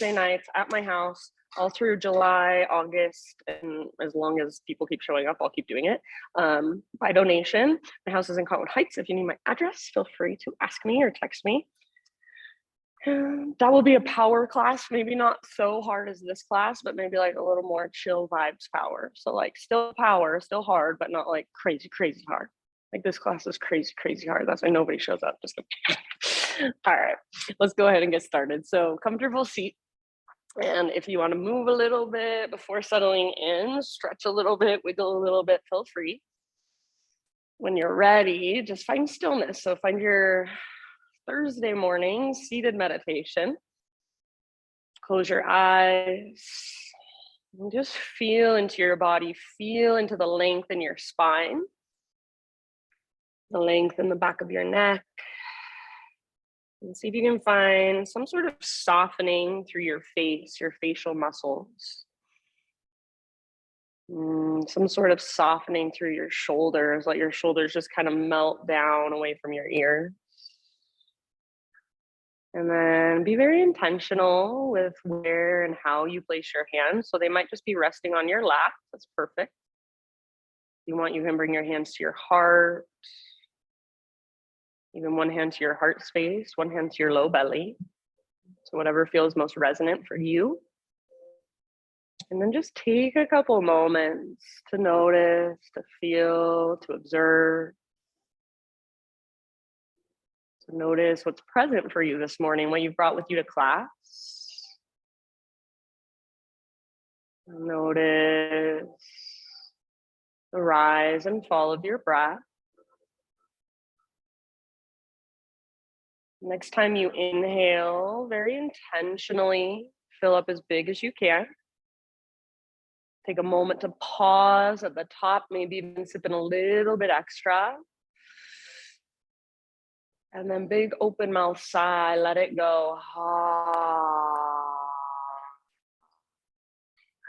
Wednesday nights at my house all through July, August, and as long as people keep showing up, I'll keep doing it by donation. My house is in Cottonwood Heights. If you need my address, feel free to ask me or text me. That will be a power class, maybe not so hard as this class, but maybe like a little more chill vibes power. So like still power, still hard, but not like crazy, crazy hard. Like this class is crazy, crazy hard. That's why nobody shows up. Just all right, let's go ahead and get started. So comfortable seat. And if you want to move a little bit before settling in, stretch a little bit, wiggle a little bit, feel free. When you're ready, just find stillness. So find your Thursday morning seated meditation. Close your eyes and just feel into your body, feel into the length in your spine, the length in the back of your neck, and see if you can find some sort of softening through your face, your facial muscles. Some sort of softening through your shoulders, let your shoulders just kind of melt down away from your ears. And then be very intentional with where and how you place your hands. So they might just be resting on your lap. That's perfect. If you want, you can bring your hands to your heart. Even one hand to your heart space, one hand to your low belly. So whatever feels most resonant for you. And then just take a couple moments to notice, to feel, to observe. To notice what's present for you this morning, what you've brought with you to class. Notice the rise and fall of your breath. Next time you inhale, very intentionally fill up as big as you can. Take a moment to pause at the top, maybe even sip in a little bit extra. And then big open mouth sigh, let it go.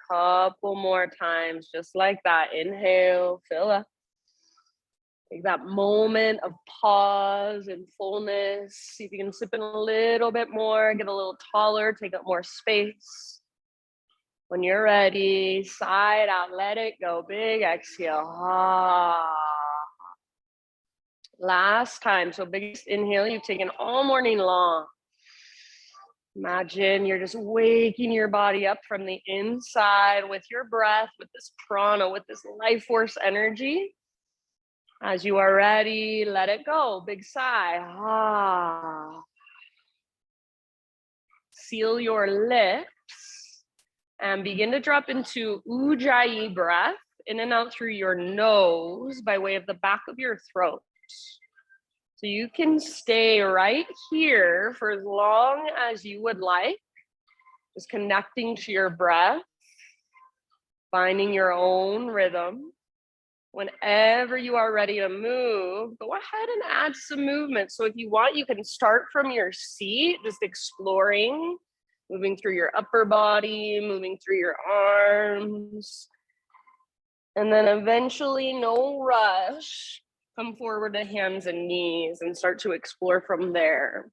Couple more times, just like that. Inhale, fill up. Take that moment of pause and fullness. See if you can sip in a little bit more, get a little taller, take up more space. When you're ready, sigh it out, let it go. Big exhale. Last time, so biggest inhale you've taken all morning long. Imagine you're just waking your body up from the inside with your breath, with this prana, with this life force energy. As you are ready, let it go. Big sigh. Seal your lips and begin to drop into Ujjayi breath, in and out through your nose by way of the back of your throat. So you can stay right here for as long as you would like, just connecting to your breath, finding your own rhythm. Whenever you are ready to move, go ahead and add some movement. So if you want, you can start from your seat, just exploring, moving through your upper body, moving through your arms. And then eventually, no rush, come forward to hands and knees and start to explore from there.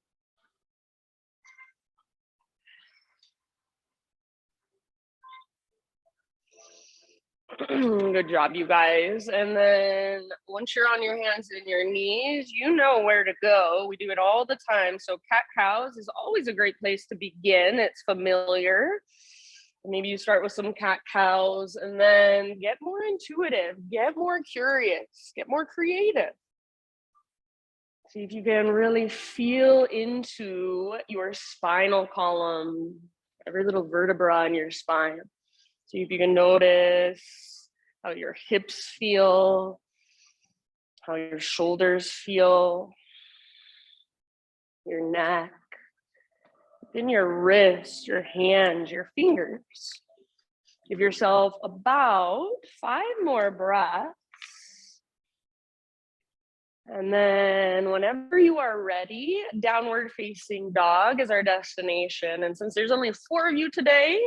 Good job, you guys. And then once you're on your hands and your knees, you know where to go. We do it all the time. So cat-cows is always a great place to begin. It's familiar. Maybe you start with some cat-cows and then get more intuitive, get more curious, get more creative. See if you can really feel into your spinal column, every little vertebra in your spine. See if you can notice how your hips feel, how your shoulders feel, your neck, then your wrists, your hands, your fingers. Give yourself about 5 more breaths. And then whenever you are ready, downward facing dog is our destination. And since there's only 4 of you today,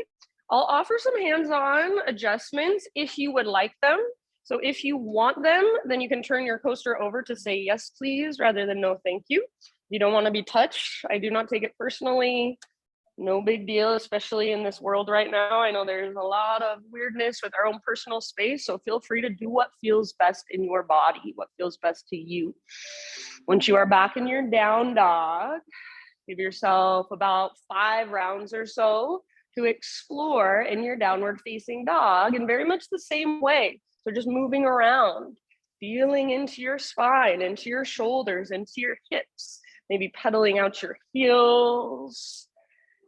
I'll offer some hands-on adjustments if you would like them. So if you want them, then you can turn your coaster over to say yes, please, rather than no, thank you. If you don't want to be touched, I do not take it personally. No big deal, especially in this world right now. I know there's a lot of weirdness with our own personal space, so feel free to do what feels best in your body, what feels best to you. Once you are back in your down dog, give yourself about 5 rounds or so to explore in your downward facing dog in very much the same way. So just moving around, feeling into your spine, into your shoulders, into your hips, maybe pedaling out your heels,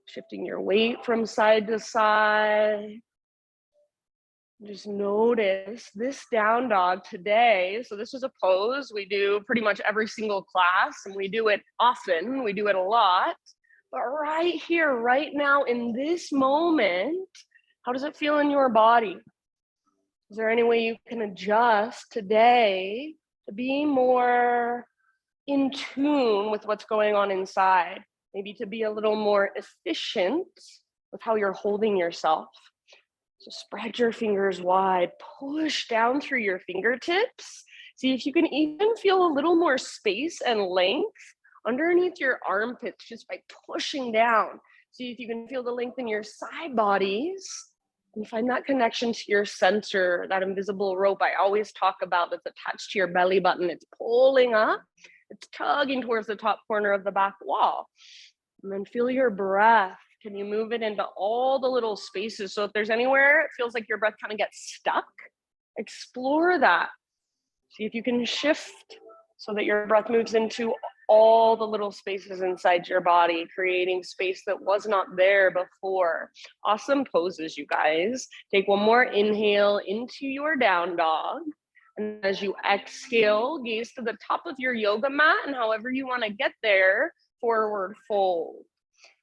shifting your weight from side to side. Just notice this down dog today. So this is a pose we do pretty much every single class, and we do it often, we do it a lot. But right here, right now, in this moment, how does it feel in your body? Is there any way you can adjust today to be more in tune with what's going on inside? Maybe to be a little more efficient with how you're holding yourself. So spread your fingers wide, push down through your fingertips. See if you can even feel a little more space and length underneath your armpits just by pushing down. See if you can feel the length in your side bodies and find that connection to your center, that invisible rope I always talk about that's attached to your belly button. It's pulling up, it's tugging towards the top corner of the back wall. And then feel your breath. Can you move it into all the little spaces? So if there's anywhere it feels like your breath kind of gets stuck, explore that. See if you can shift so that your breath moves into all the little spaces inside your body, creating space that was not there before. Awesome poses, you guys. Take one more inhale into your down dog. And as you exhale, gaze to the top of your yoga mat, and however you want to get there, forward fold.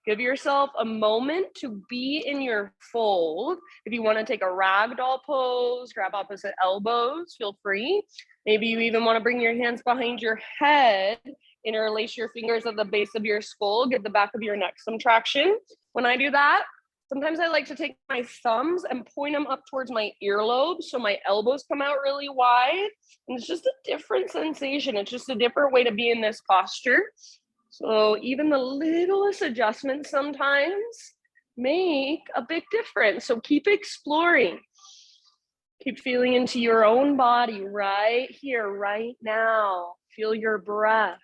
Give yourself a moment to be in your fold. If you want to take a ragdoll pose, grab opposite elbows, feel free. Maybe you even want to bring your hands behind your head, interlace your fingers at the base of your skull, give the back of your neck some traction. When I do that, sometimes I like to take my thumbs and point them up towards my earlobes so my elbows come out really wide. And it's just a different sensation. It's just a different way to be in this posture. So even the littlest adjustments sometimes make a big difference. So keep exploring. Keep feeling into your own body right here, right now. Feel your breath.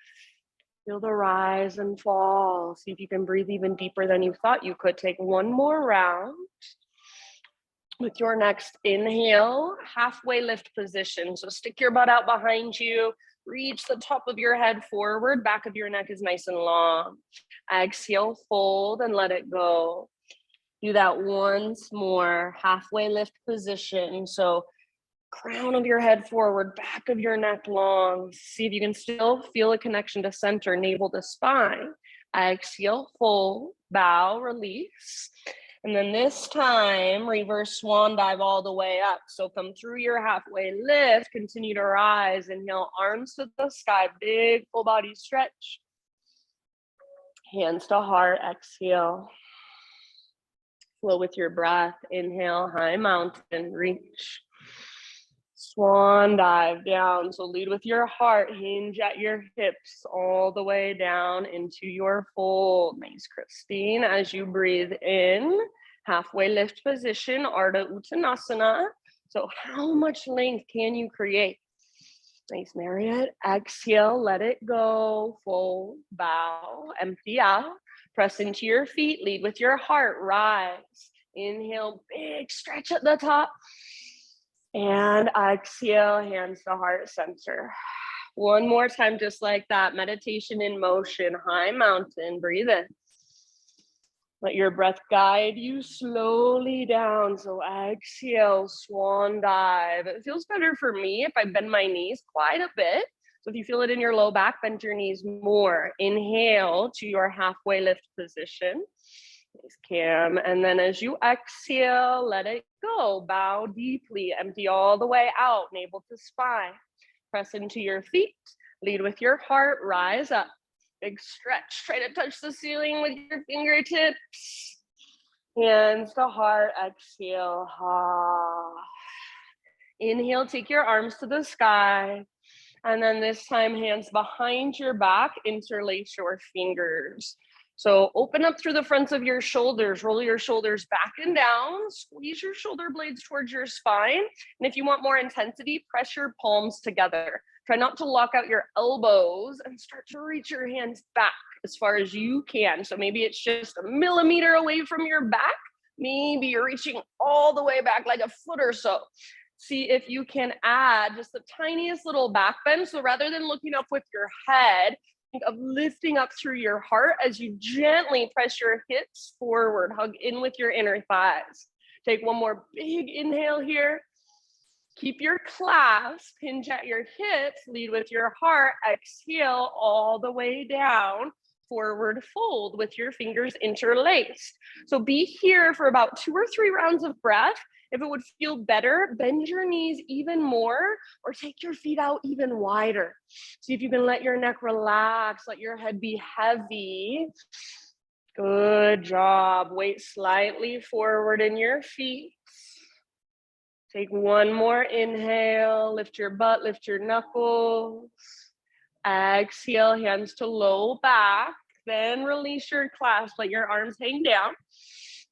Feel the rise and fall. See if you can breathe even deeper than you thought you could. Take one more round. With your next inhale, halfway lift position. So stick your butt out behind you. Reach the top of your head forward. Back of your neck is nice and long. Exhale, fold and let it go. Do that once more. Halfway lift position. So crown of your head forward, back of your neck long. See if you can still feel a connection to center, navel to spine. Exhale, fold, bow, release. And then this time, reverse swan dive all the way up. So come through your halfway lift, continue to rise. Inhale, arms to the sky, big full body stretch. Hands to heart, exhale. Flow with your breath. Inhale, high mountain, reach. Swan dive down. So lead with your heart, hinge at your hips all the way down into your fold. Nice, Christine. As you breathe in, halfway lift position, Ardha Uttanasana. So how much length can you create? Nice, Marriott. Exhale, let it go. Fold, bow, empty out. Press into your feet, lead with your heart, rise. Inhale, big stretch at the top. And exhale, hands to heart center. One more time, just like that. Meditation in motion, high mountain, breathe in. Let your breath guide you slowly down. So exhale, swan dive. It feels better for me if I bend my knees quite a bit. So if you feel it in your low back, bend your knees more. Inhale to your halfway lift position. Nice, Cam. And then as you exhale, let it go. Bow deeply, empty all the way out, navel to spine. Press into your feet, lead with your heart, rise up. Big stretch. Try to touch the ceiling with your fingertips. Hands to heart, exhale. Ha. Inhale, take your arms to the sky. And then this time, hands behind your back, interlace your fingers. So open up through the fronts of your shoulders, roll your shoulders back and down, squeeze your shoulder blades towards your spine. And if you want more intensity, press your palms together. Try not to lock out your elbows and start to reach your hands back as far as you can. So maybe it's just a millimeter away from your back. Maybe you're reaching all the way back like a foot or so. See if you can add just the tiniest little back bend. So rather than looking up with your head, think of lifting up through your heart as you gently press your hips forward, hug in with your inner thighs. Take one more big inhale here. Keep your clasp, hinge at your hips, lead with your heart, exhale all the way down, forward fold with your fingers interlaced. So be here for about 2 or 3 rounds of breath. If it would feel better, bend your knees even more or take your feet out even wider. See if you can let your neck relax, let your head be heavy. Good job. Weight slightly forward in your feet. Take one more inhale, lift your butt, lift your knuckles. Exhale, hands to low back, then release your clasp, let your arms hang down.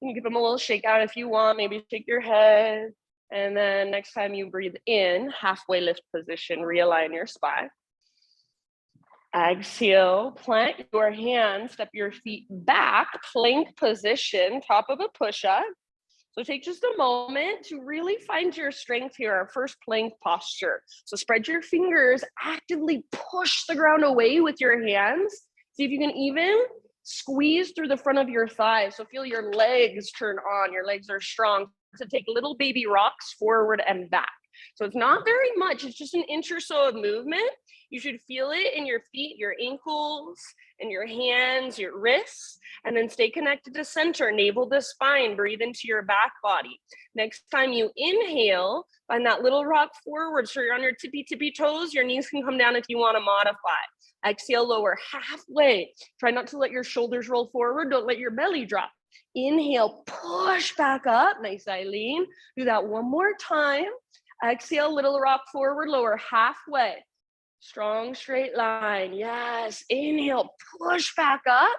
You can give them a little shake out if you want, maybe shake your head. And then next time you breathe in, halfway lift position, realign your spine. Exhale, plant your hands, step your feet back, plank position, top of a push-up. So take just a moment to really find your strength here, our first plank posture. So spread your fingers, actively push the ground away with your hands. See if you can even squeeze through the front of your thighs. So feel your legs turn on, your legs are strong. So take little baby rocks forward and back. So it's not very much, it's just an inch or so of movement. You should feel it in your feet, your ankles, and your hands, your wrists, and then stay connected to center, navel to spine, breathe into your back body. Next time you inhale, find that little rock forward. So you're on your tippy toes, your knees can come down if you wanna modify. Exhale, lower halfway. Try not to let your shoulders roll forward, don't let your belly drop. Inhale, push back up, nice Eileen. Do that one more time. Exhale, little rock forward, lower halfway. Strong straight line, yes. Inhale, push back up.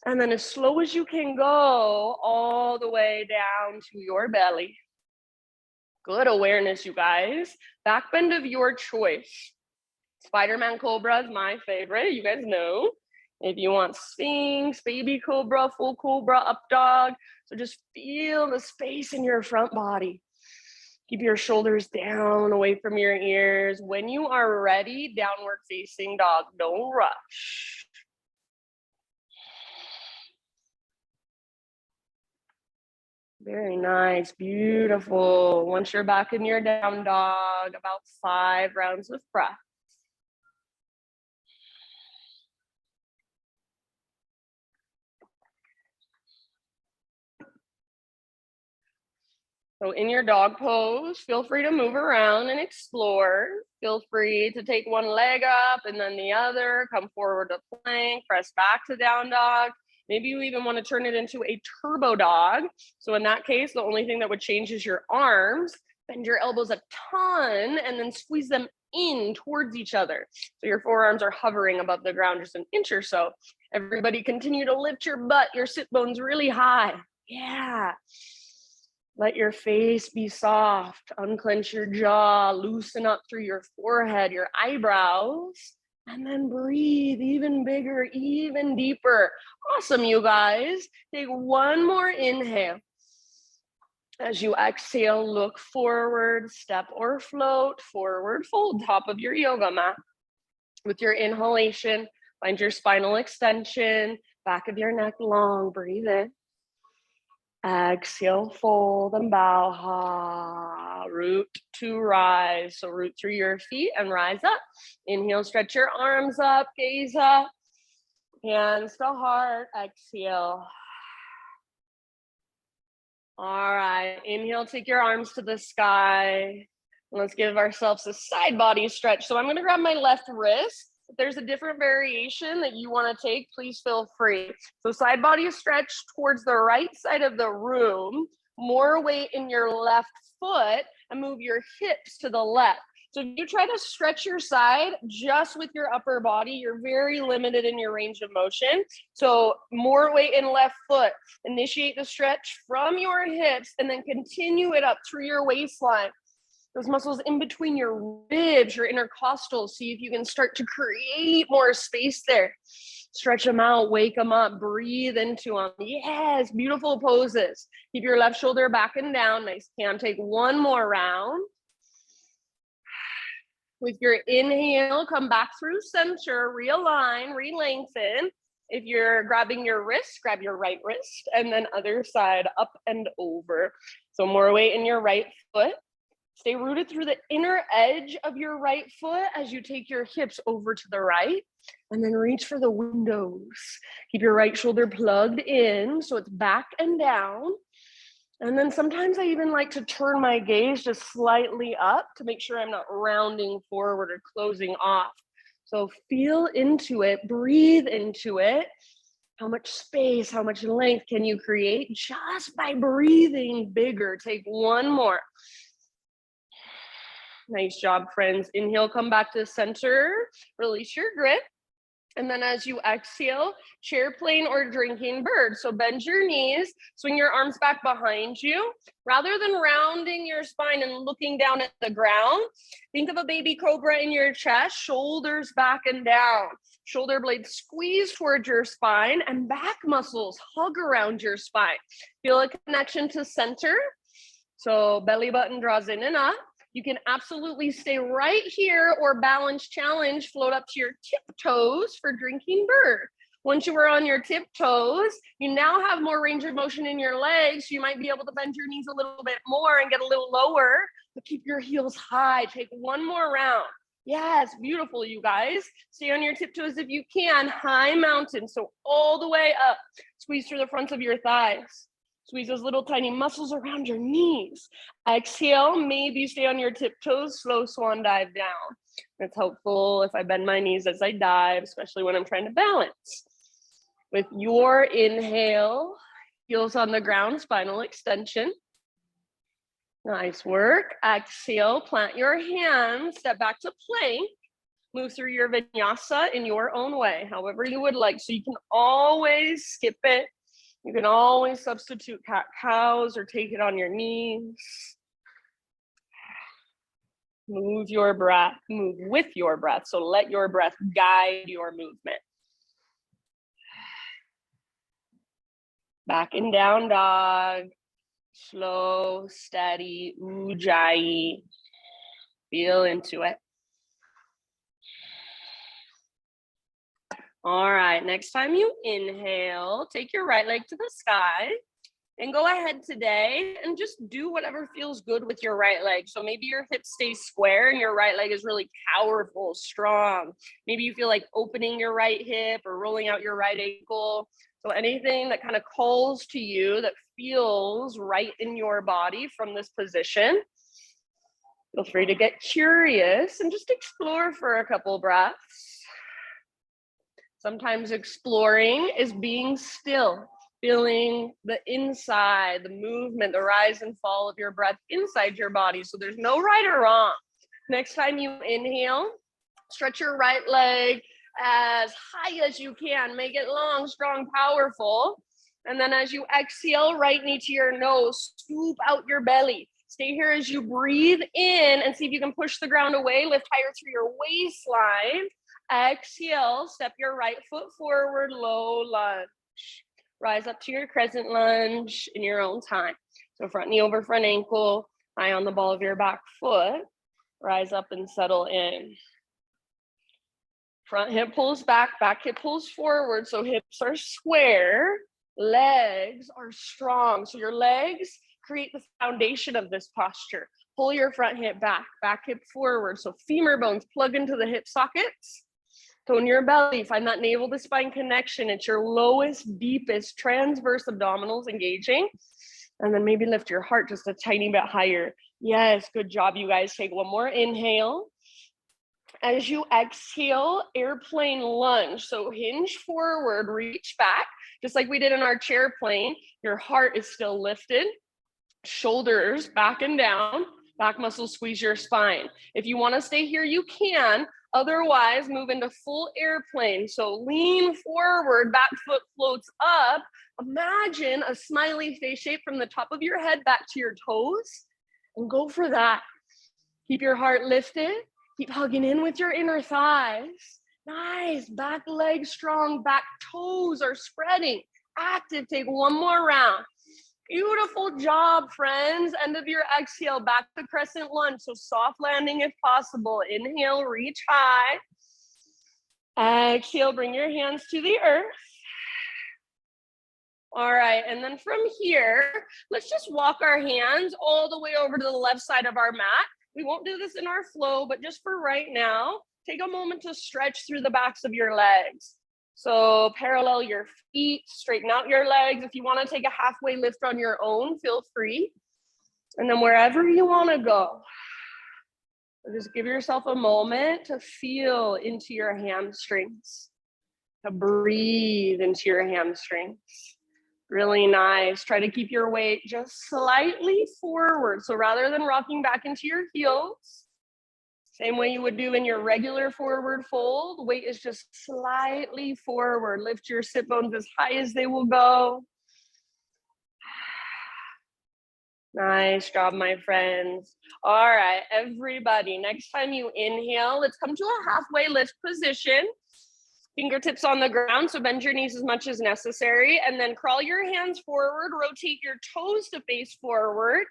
And then as slow as you can go, all the way down to your belly. Good awareness, you guys. Back bend of your choice. Spider-Man Cobra is my favorite, you guys know. If you want Sphinx, baby cobra, full cobra, up dog. So just feel the space in your front body. Keep your shoulders down, away from your ears. When you are ready, downward facing dog, don't rush. Very nice, beautiful. Once you're back in your down dog, about 5 rounds of breath. So in your dog pose, feel free to move around and explore. Feel free to take one leg up and then the other, come forward to plank, press back to down dog. Maybe you even want to turn it into a turbo dog. So in that case, the only thing that would change is your arms. Bend your elbows a ton and then squeeze them in towards each other. So your forearms are hovering above the ground just an inch or so. Everybody continue to lift your butt, your sit bones really high. Yeah. Let your face be soft, unclench your jaw, loosen up through your forehead, your eyebrows, and then breathe even bigger, even deeper. Awesome, you guys. Take one more inhale. As you exhale, look forward, step or float, forward fold, top of your yoga mat. With your inhalation, find your spinal extension, back of your neck long, breathe in. Exhale, fold and bow, ha, root to rise. So root through your feet and rise up. Inhale, stretch your arms up, gaze up, hands to heart, exhale. All right, inhale, take your arms to the sky. Let's give ourselves a side body stretch. So I'm gonna grab my left wrist. If there's a different variation that you want to take, please feel free. So side body stretch towards the right side of the room, more weight in your left foot, and move your hips to the left. So if you try to stretch your side just with your upper body, you're very limited in your range of motion. So more weight in left foot. Initiate the stretch from your hips and then continue it up through your waistline. Those muscles in between your ribs, your intercostals. See if you can start to create more space there. Stretch them out, wake them up, breathe into them. Yes, beautiful poses. Keep your left shoulder back and down. Nice, Cam. Take one more round. With your inhale, come back through center, realign, re-lengthen. If you're grabbing your wrist, grab your right wrist, and then other side, up and over. So more weight in your right foot. Stay rooted through the inner edge of your right foot as you take your hips over to the right, and then reach for the windows. Keep your right shoulder plugged in so it's back and down. And then sometimes I even like to turn my gaze just slightly up to make sure I'm not rounding forward or closing off. So feel into it, breathe into it. How much space, how much length can you create just by breathing bigger? Take one more. Nice job, friends. Inhale, come back to center, release your grip. And then as you exhale, chair plane or drinking bird. So bend your knees, swing your arms back behind you. Rather than rounding your spine and looking down at the ground, think of a baby cobra in your chest, shoulders back and down. Shoulder blades squeeze towards your spine and back muscles hug around your spine. Feel a connection to center. So belly button draws in and up. You can absolutely stay right here or balance challenge, float up to your tiptoes for drinking bird. Once you are on your tiptoes, you now have more range of motion in your legs. You might be able to bend your knees a little bit more and get a little lower, but keep your heels high. Take one more round. Yes, beautiful, you guys. Stay on your tiptoes if you can. High mountain, so all the way up. Squeeze through the fronts of your thighs. Squeeze those little tiny muscles around your knees. Exhale, maybe stay on your tiptoes, slow swan dive down. It's helpful if I bend my knees as I dive, especially when I'm trying to balance. With your inhale, heels on the ground, spinal extension. Nice work. Exhale, plant your hands, step back to plank. Move through your vinyasa in your own way, however you would like. So you can always skip it. You can always substitute cat-cows or take it on your knees. Move your breath, move with your breath. So let your breath guide your movement. Back and down dog. Slow, steady, ujjayi. Feel into it. All right, next time you inhale, take your right leg to the sky and go ahead today and just do whatever feels good with your right leg. So maybe your hips stay square and your right leg is really powerful, strong. Maybe you feel like opening your right hip or rolling out your right ankle. So anything that kind of calls to you that feels right in your body from this position. Feel free to get curious and just explore for a couple breaths. Sometimes exploring is being still, feeling the inside, the movement, the rise and fall of your breath inside your body. So there's no right or wrong. Next time you inhale, stretch your right leg as high as you can. Make it long, strong, powerful. And then as you exhale, right knee to your nose, scoop out your belly. Stay here as you breathe in and see if you can push the ground away, lift higher through your waistline. Exhale, step your right foot forward, low lunge. Rise up to your crescent lunge in your own time. So front knee over front ankle, eye on the ball of your back foot. Rise up and settle in. Front hip pulls back, back hip pulls forward. So hips are square, legs are strong. So your legs create the foundation of this posture. Pull your front hip back, back hip forward. So femur bones plug into the hip sockets. Tone your belly, find that navel to spine connection. It's your lowest, deepest transverse abdominals engaging. And then maybe lift your heart just a tiny bit higher. Yes, good job, you guys. Take one more inhale. As you exhale, airplane lunge. So hinge forward, reach back, just like we did in our chair plane. Your heart is still lifted. Shoulders back and down. Back muscles squeeze your spine. If you want to stay here, you can. Otherwise, move into full airplane. So lean forward, back foot floats up. Imagine a smiley face shape from the top of your head back to your toes, and go for that. Keep your heart lifted. Keep hugging in with your inner thighs. Nice. Back leg strong. Back toes are spreading. Active. Take one more round. Beautiful job, friends. End of your exhale, back to crescent lunge. So soft landing if possible. Inhale, reach high. Exhale, bring your hands to the earth. All right, and then from here, let's just walk our hands all the way over to the left side of our mat. We won't do this in our flow, but just for right now, take a moment to stretch through the backs of your legs. So parallel your feet, straighten out your legs. If you want to take a halfway lift on your own, feel free. And then wherever you want to go, just give yourself a moment to feel into your hamstrings, to breathe into your hamstrings. Really nice. Try to keep your weight just slightly forward. So rather than rocking back into your heels, same way you would do in your regular forward fold, weight is just slightly forward. Lift your sit bones as high as they will go. Nice job, my friends. All right, everybody, next time you inhale, let's come to a halfway lift position. Fingertips on the ground, so bend your knees as much as necessary, and then crawl your hands forward, rotate your toes to face forward.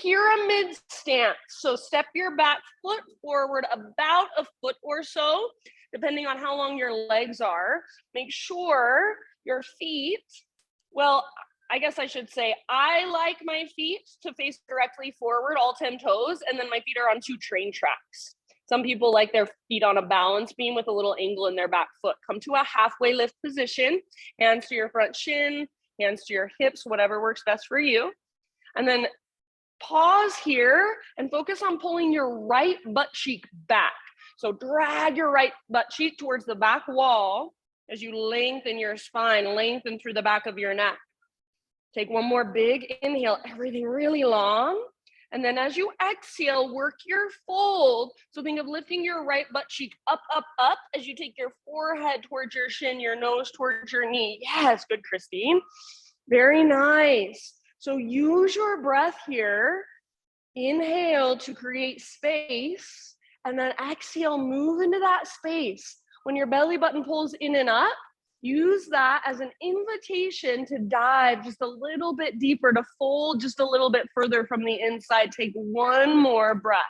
Pyramid stance. So step your back foot forward about a foot or so, depending on how long your legs are. Make sure your feet, well, I guess I should say, I like my feet to face directly forward, all 10 toes, and then my feet are on 2 train tracks. Some people like their feet on a balance beam with a little angle in their back foot. Come to a halfway lift position, hands to your front shin, hands to your hips, whatever works best for you. And then pause here and focus on pulling your right butt cheek back. So drag your right butt cheek towards the back wall as you lengthen your spine, lengthen through the back of your neck. Take one more big inhale, everything really long. And then as you exhale, work your fold. So think of lifting your right butt cheek up, up, up as you take your forehead towards your shin, your nose towards your knee. Yes, good, Christine. Very nice. So use your breath here. Inhale to create space, and then exhale, move into that space. When your belly button pulls in and up, use that as an invitation to dive just a little bit deeper, to fold just a little bit further from the inside. Take one more breath.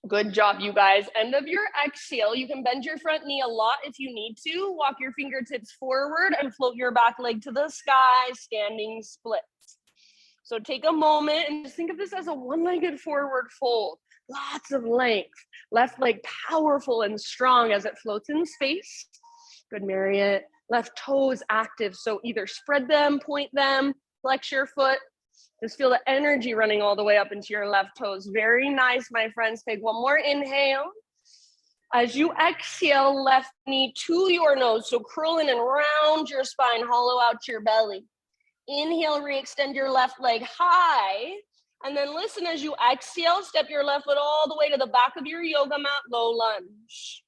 Good job, you guys. End of your exhale. You can bend your front knee a lot if you need to. Walk your fingertips forward and float your back leg to the sky, standing splits. So take a moment and just think of this as a one-legged forward fold. Lots of length. Left leg powerful and strong as it floats in space. Good, Marriott. Left toes active. So either spread them, point them, flex your foot. Just feel the energy running all the way up into your left toes. Very nice, my friends. Take one more inhale. As you exhale, left knee to your nose. So curl in and round your spine, hollow out your belly. Inhale, re-extend your left leg high. And then listen as you exhale, step your left foot all the way to the back of your yoga mat, low lunge.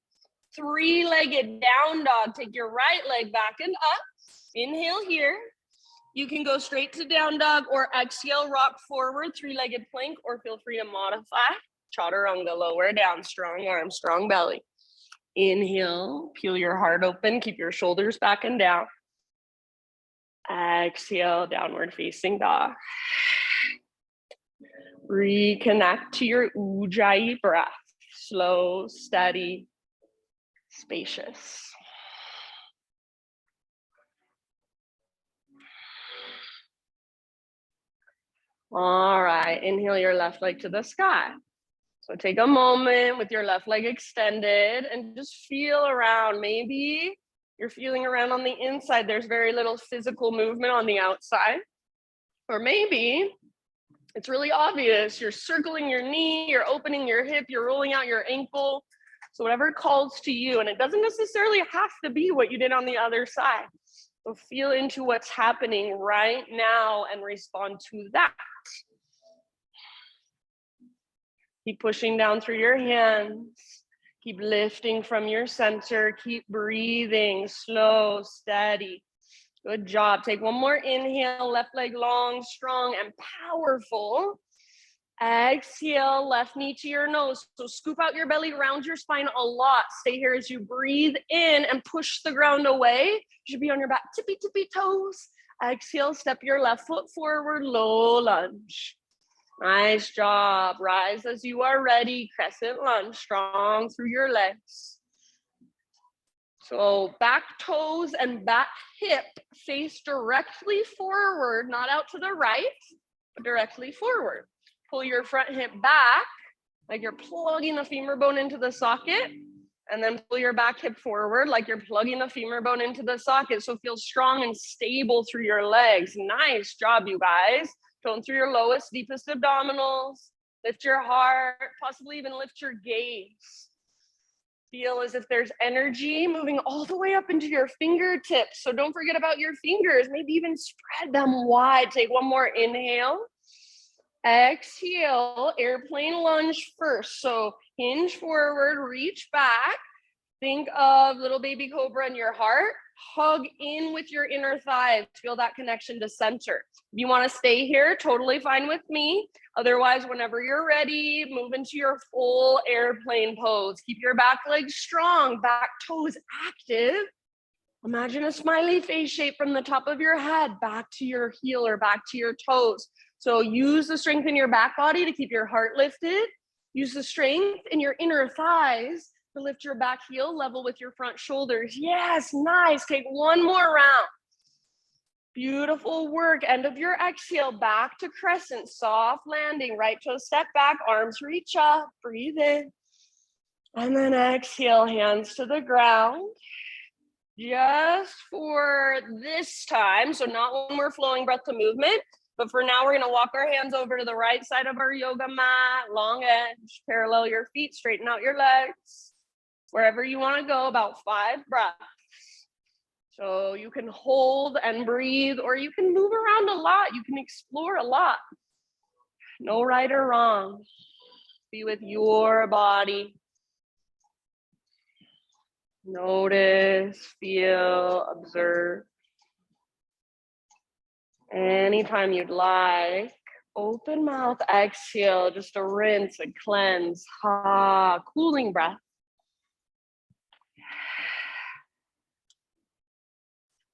3-legged down dog. Take your right leg back and up. Inhale here. You can go straight to down dog or exhale, rock forward, 3-legged plank, or feel free to modify. Chaturanga, lower down, strong arms, strong belly. Inhale, peel your heart open, keep your shoulders back and down. Exhale, downward facing dog. Reconnect to your Ujjayi breath. Slow, steady, spacious. All right, inhale your left leg to the sky. So take a moment with your left leg extended and just feel around. Maybe you're feeling around on the inside. There's very little physical movement on the outside. Or maybe it's really obvious. You're circling your knee, you're opening your hip, you're rolling out your ankle. So whatever calls to you, and it doesn't necessarily have to be what you did on the other side. So feel into what's happening right now and respond to that. Keep pushing down through your hands. Keep lifting from your center. Keep breathing, slow, steady. Good job. Take one more inhale, left leg long, strong, and powerful. Exhale, left knee to your nose. So scoop out your belly, round your spine a lot. Stay here as you breathe in and push the ground away. You should be on your back, tippy toes. Exhale, step your left foot forward, low lunge. Nice job. Rise as you are ready. Crescent lunge, strong through your legs. So back toes and back hip face directly forward, not out to the right, but directly forward. Pull your front hip back, like you're plugging the femur bone into the socket, and then pull your back hip forward, like you're plugging the femur bone into the socket. So feel strong and stable through your legs. Nice job, you guys. Tone through your lowest, deepest abdominals. Lift your heart, possibly even lift your gaze. Feel as if there's energy moving all the way up into your fingertips. So don't forget about your fingers. Maybe even spread them wide. Take one more inhale. Exhale, airplane lunge first. So hinge forward, reach back. Think of little baby cobra in your heart. Hug in with your inner thighs. Feel that connection to center. If you want to stay here, totally fine with me. Otherwise, whenever you're ready, move into your full airplane pose. Keep your back legs strong, back toes active. Imagine a smiley face shape from the top of your head back to your heel or back to your toes. So use the strength in your back body to keep your heart lifted. Use the strength in your inner thighs to lift your back heel level with your front shoulders. Yes, nice. Take one more round. Beautiful work. End of your exhale, back to crescent, soft landing, right toe step back, arms reach up, breathe in. And then exhale, hands to the ground. Just for this time, so not when we're flowing breath to movement, but for now, we're gonna walk our hands over to the right side of our yoga mat, long edge, parallel your feet, straighten out your legs. Wherever you wanna go, about 5 breaths. So you can hold and breathe, or you can move around a lot. You can explore a lot. No right or wrong. Be with your body. Notice, feel, observe. Anytime you'd like, open mouth, exhale, just a rinse and cleanse. Cooling breath.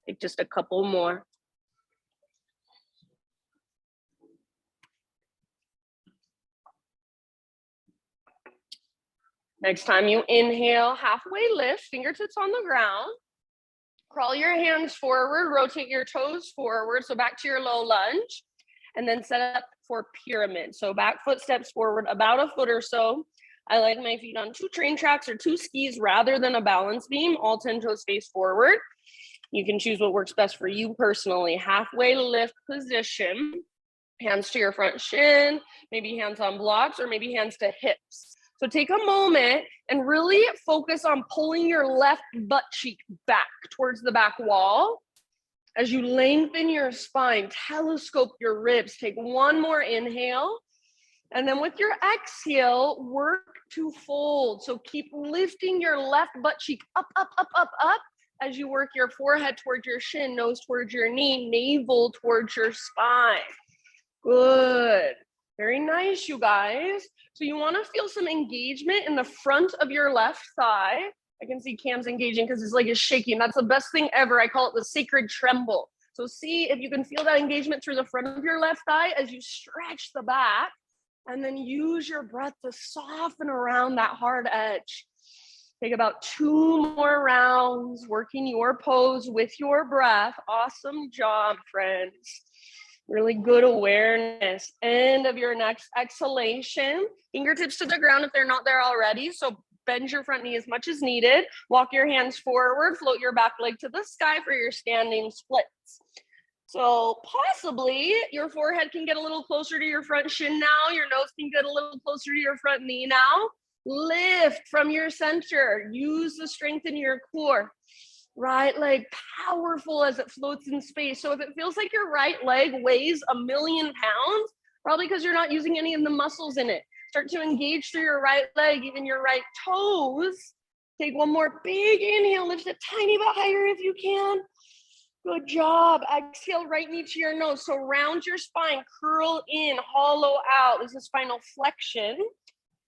Take just a couple more. Next time you inhale, halfway lift, fingertips on the ground. Crawl your hands forward, rotate your toes forward, so back to your low lunge, and then set up for pyramid. So back foot steps forward about a foot or so. I like my feet on 2 train tracks or 2 skis rather than a balance beam, all 10 toes face forward. You can choose what works best for you personally. Halfway lift position, hands to your front shin, maybe hands on blocks, or maybe hands to hips. So take a moment and really focus on pulling your left butt cheek back towards the back wall. As you lengthen your spine, telescope your ribs. Take one more inhale. And then with your exhale, work to fold. So keep lifting your left butt cheek up, up, up, up, up. As you work your forehead towards your shin, nose towards your knee, navel towards your spine. Good. Very nice, you guys. So you want to feel some engagement in the front of your left thigh. I can see Cam's engaging because his leg is shaking. That's the best thing ever. I call it the sacred tremble. So see if you can feel that engagement through the front of your left thigh as you stretch the back, and then use your breath to soften around that hard edge. Take about 2 more rounds, working your pose with your breath. Awesome job, friends. Really good awareness. End of your next exhalation. Fingertips to the ground if they're not there already. So bend your front knee as much as needed. Walk your hands forward. Float your back leg to the sky for your standing splits. So possibly your forehead can get a little closer to your front shin now. Your nose can get a little closer to your front knee now. Lift from your center. Use the strength in your core. Right leg powerful as it floats in space. So if it feels like your right leg weighs 1,000,000 pounds, probably because you're not using any of the muscles in it. Start to engage through your right leg, even your right toes. Take one more big inhale, lift it tiny bit higher if you can. Good job. Exhale, right knee to your nose. So round your spine, curl in, hollow out. This is spinal flexion.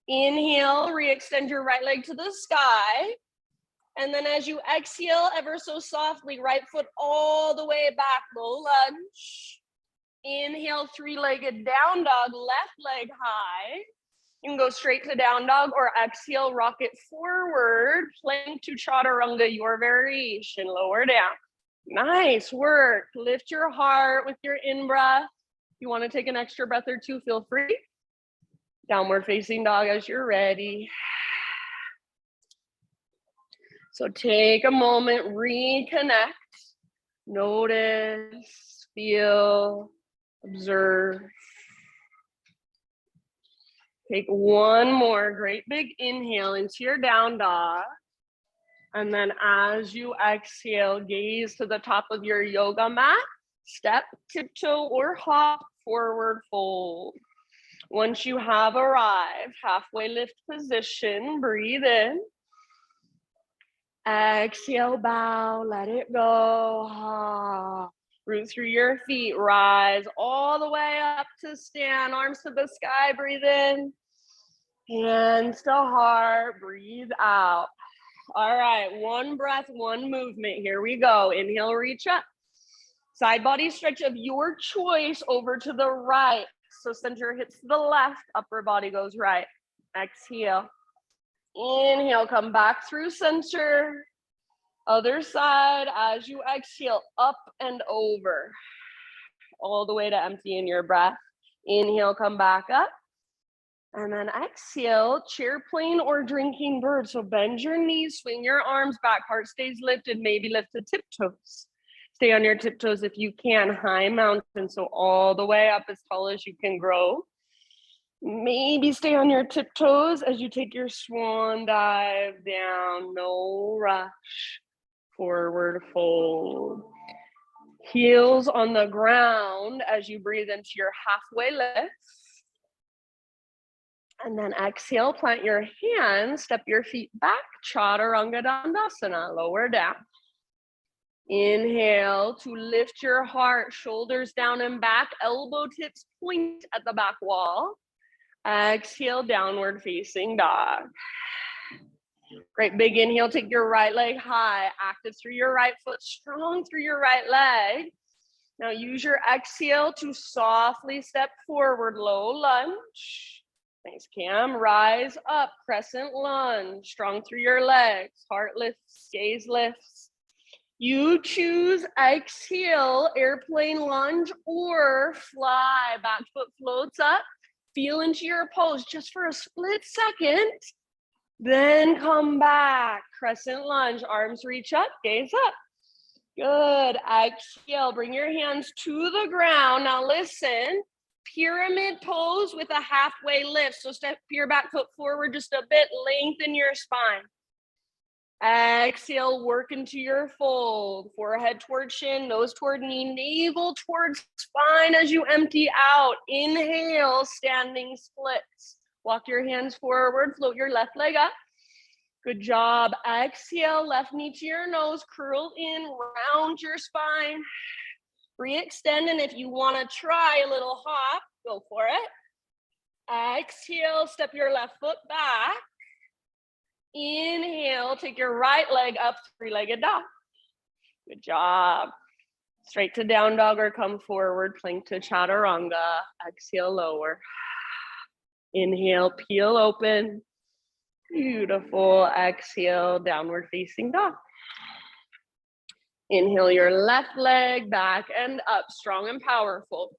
Inhale, re-extend your right leg to the sky. And then as you exhale, ever so softly, right foot all the way back, low lunge. Inhale, three-legged down dog, left leg high. You can go straight to down dog or exhale, rock it forward, plank to chaturanga, your variation, lower down. Nice work. Lift your heart with your in-breath. If you want to take an extra breath or two, feel free. Downward facing dog as you're ready. So take a moment, reconnect, notice, feel, observe. Take one more great big inhale into your down dog. And then as you exhale, gaze to the top of your yoga mat, step, tiptoe, or hop, forward fold. Once you have arrived, halfway lift position, breathe in. Exhale, bow, let it go. Root through your feet, rise all the way up to stand, arms to the sky, breathe in. Hands to heart, breathe out. All right, one breath, one movement. Here we go. Inhale, reach up. Side body stretch of your choice over to the right. So center hits to the left, upper body goes right. Exhale. Inhale, come back through center. Other side as you exhale, up and over. All the way to empty in your breath. Inhale, come back up. And then exhale, chair plane or drinking bird. So bend your knees, swing your arms back, heart stays lifted, maybe lift the tiptoes. Stay on your tiptoes if you can, high mountain, so all the way up as tall as you can grow. Maybe stay on your tiptoes as you take your swan dive down, no rush, forward fold. Heels on the ground as you breathe into your halfway lift. And then exhale, plant your hands, step your feet back, chaturanga dandasana, lower down. Inhale to lift your heart, shoulders down and back, elbow tips point at the back wall. Exhale, downward facing dog. Great big inhale, take your right leg high, active through your right foot, strong through your right leg. Now use your exhale to softly step forward, low lunge. Nice, Cam. Rise up, crescent lunge, strong through your legs, heart lifts, gaze lifts. You choose exhale, airplane lunge, or fly. Back foot floats up. Feel into your pose just for a split second. Then come back, crescent lunge, arms reach up, gaze up. Good, exhale, bring your hands to the ground. Now listen, pyramid pose with a halfway lift. So step your back foot forward just a bit, lengthen your spine. Exhale, work into your fold. Forehead toward shin, nose toward knee, navel towards spine as you empty out. Inhale, standing splits. Walk your hands forward, float your left leg up. Good job. Exhale, left knee to your nose, curl in, round your spine. Re-extend, and if you want to try a little hop, go for it. Exhale, step your left foot back. Inhale, take your right leg up, three-legged dog. Good job. Straight to down dog or come forward, plank to chaturanga. Exhale, lower. Inhale, peel open. Beautiful. Exhale, downward facing dog. Inhale your left leg back and up, strong and powerful.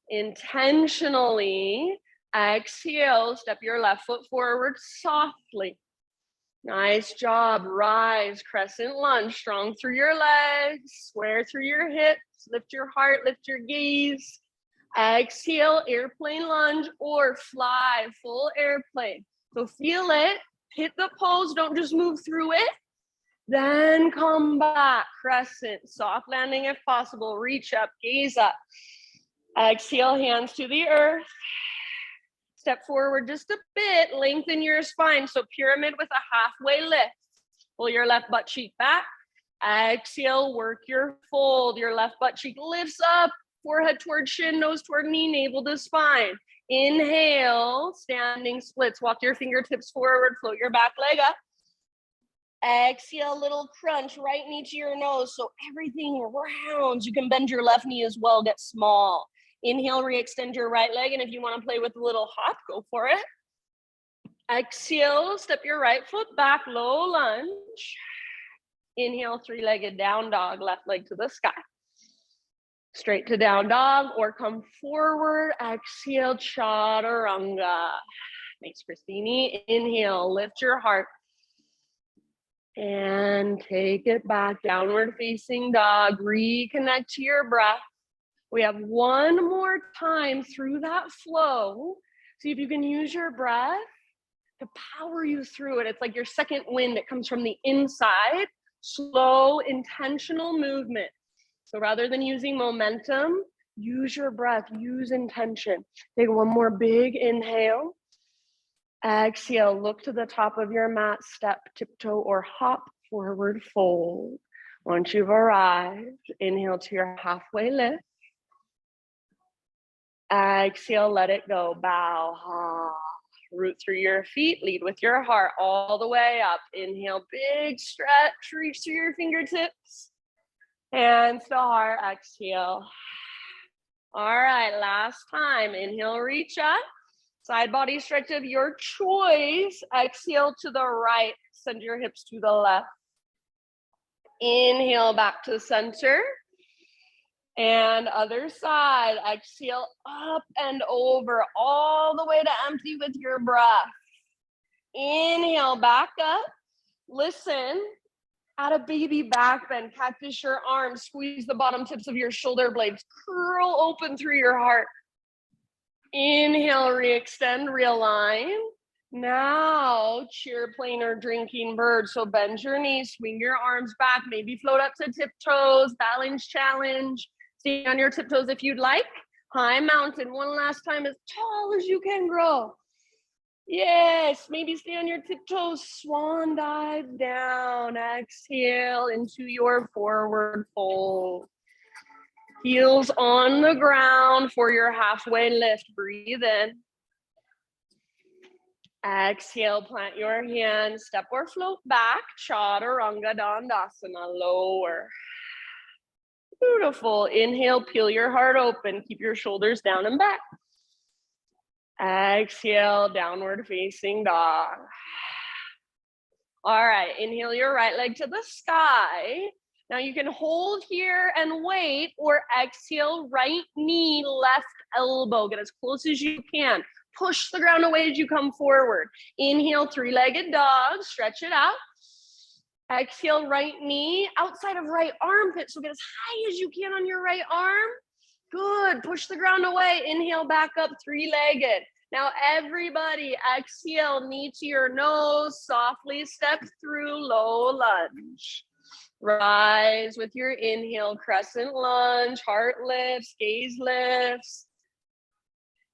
Intentionally exhale, step your left foot forward softly. Nice job. Rise, crescent lunge, strong through your legs, square through your hips, lift your heart, lift your gaze. Exhale, airplane lunge or fly, full airplane. So feel it, hit the pose, don't just move through it. Then come back, crescent, soft landing if possible, reach up, gaze up. Exhale, hands to the earth. Step forward just a bit, lengthen your spine. So pyramid with a halfway lift. Pull your left butt cheek back. Exhale, work your fold. Your left butt cheek lifts up, forehead toward shin, nose toward knee, navel to spine. Inhale, standing splits. Walk your fingertips forward, float your back leg up. Exhale, little crunch, right knee to your nose. So everything rounds. You can bend your left knee as well, get small. Inhale, re-extend your right leg. And if you want to play with a little hop, go for it. Exhale, step your right foot back, low lunge. Inhale, three-legged down dog, left leg to the sky. Straight to down dog or come forward. Exhale, chaturanga. Thanks, Christine. Inhale, lift your heart. And take it back, downward facing dog. Reconnect to your breath. We have one more time through that flow. See if you can use your breath to power you through it. It's like your second wind. It comes from the inside. Slow, intentional movement. So rather than using momentum, use your breath, use intention. Take one more big inhale. Exhale, look to the top of your mat, step, tiptoe, or hop, forward fold. Once you've arrived, inhale to your halfway lift. Exhale, let it go, bow, ha. Root through your feet, lead with your heart all the way up. Inhale, big stretch, reach through your fingertips. Hands to heart, exhale. All right, last time. Inhale, reach up. Side body stretch of your choice. Exhale to the right. Send your hips to the left. Inhale back to center. And other side. Exhale up and over. All the way to empty with your breath. Inhale back up. Listen. Add a baby back bend. Cactus your arms. Squeeze the bottom tips of your shoulder blades. Curl open through your heart. Inhale, re-extend, realign. Now, cheer plane or drinking bird. So bend your knees, swing your arms back, maybe float up to tiptoes, balance challenge. Stay on your tiptoes if you'd like. High mountain, one last time, as tall as you can grow. Yes, maybe stay on your tiptoes, swan dive down. Exhale into your forward fold. Heels on the ground for your halfway lift. Breathe in. Exhale, plant your hands, step or float back. Chaturanga Dandasana, lower. Beautiful. Inhale, peel your heart open. Keep your shoulders down and back. Exhale, downward facing dog. All right, inhale your right leg to the sky. Now you can hold here and wait, or exhale, right knee, left elbow. Get as close as you can. Push the ground away as you come forward. Inhale, three-legged dog, stretch it out. Exhale, right knee, outside of right armpit. So get as high as you can on your right arm. Good, push the ground away. Inhale, back up, three-legged. Now everybody, exhale, knee to your nose, softly step through low lunge. Rise with your inhale, crescent lunge, heart lifts, gaze lifts.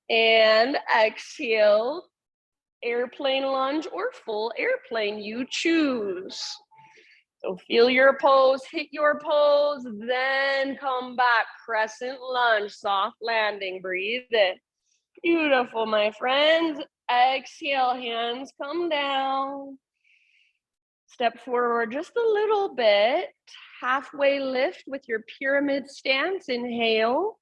And exhale, airplane lunge or full airplane, you choose. So feel your pose, hit your pose, then come back, crescent lunge, soft landing, breathe in. Beautiful, my friends. Exhale, hands come down. Step forward just a little bit. Halfway lift with your pyramid stance. Inhale.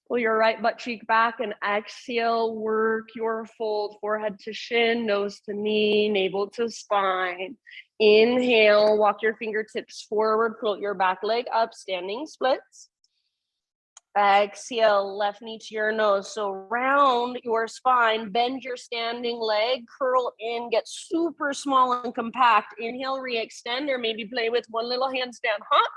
Pull your right butt cheek back and exhale. Work your fold. Forehead to shin, nose to knee, navel to spine. Inhale. Walk your fingertips forward. Float your back leg up. Standing splits. Exhale, left knee to your nose. So round your spine, bend your standing leg, curl in, get super small and compact. Inhale, re-extend, or maybe play with one little handstand hop.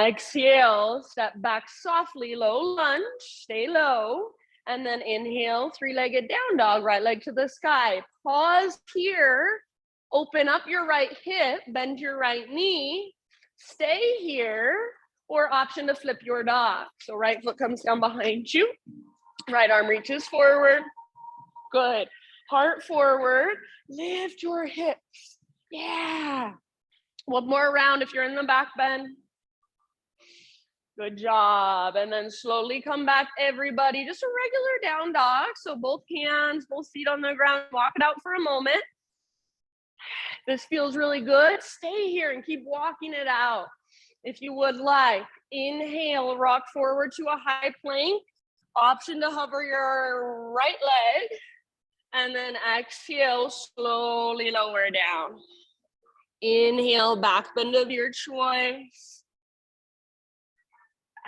Exhale, step back softly, low lunge, stay low. And then inhale, three-legged down dog, right leg to the sky. Pause here, open up your right hip, bend your right knee, stay here. Or option to flip your dog. So right foot comes down behind you. Right arm reaches forward. Good. Heart forward. Lift your hips. Yeah. One more round if you're in the back bend. Good job. And then slowly come back, everybody. Just a regular down dog. So both hands, both feet on the ground. Walk it out for a moment. This feels really good. Stay here and keep walking it out. If you would like, inhale, rock forward to a high plank. Option to hover your right leg. And then exhale, slowly lower down. Inhale, back bend of your choice.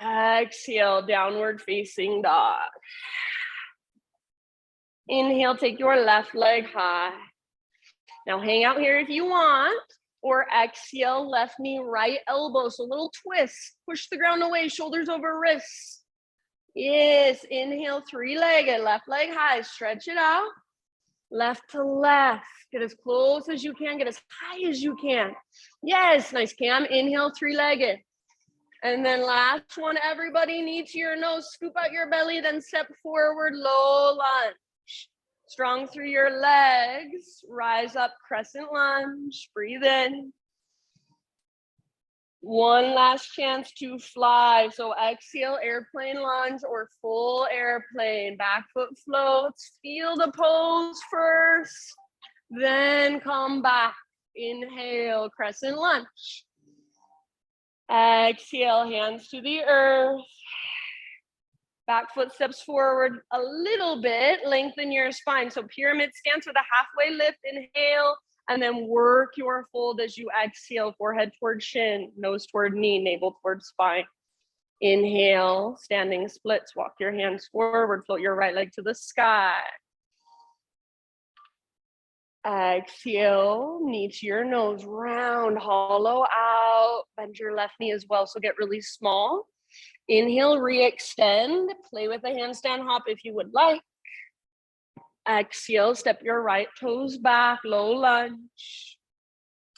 Exhale, downward facing dog. Inhale, take your left leg high. Now hang out here if you want, or exhale, left knee, right elbow. So a little twist, push the ground away, shoulders over wrists. Yes, inhale, three-legged, left leg high, stretch it out. Left to left, get as close as you can, get as high as you can. Yes, nice, Cam. Inhale, three-legged. And then last one, everybody, knee to your nose, scoop out your belly, then step forward, low lunge. Strong through your legs, rise up, crescent lunge, breathe in. One last chance to fly. So exhale, airplane lunge or full airplane. Back foot floats, feel the pose first, then come back. Inhale, crescent lunge. Exhale, hands to the earth. Back foot steps forward a little bit, lengthen your spine. So pyramid stance with a halfway lift, inhale, and then work your fold as you exhale, forehead toward shin, nose toward knee, navel toward spine. Inhale, standing splits, walk your hands forward, float your right leg to the sky. Exhale, knee to your nose, round, hollow out, bend your left knee as well, so get really small. Inhale, re-extend, play with the handstand hop if you would like. Exhale, step your right toes back, low lunge.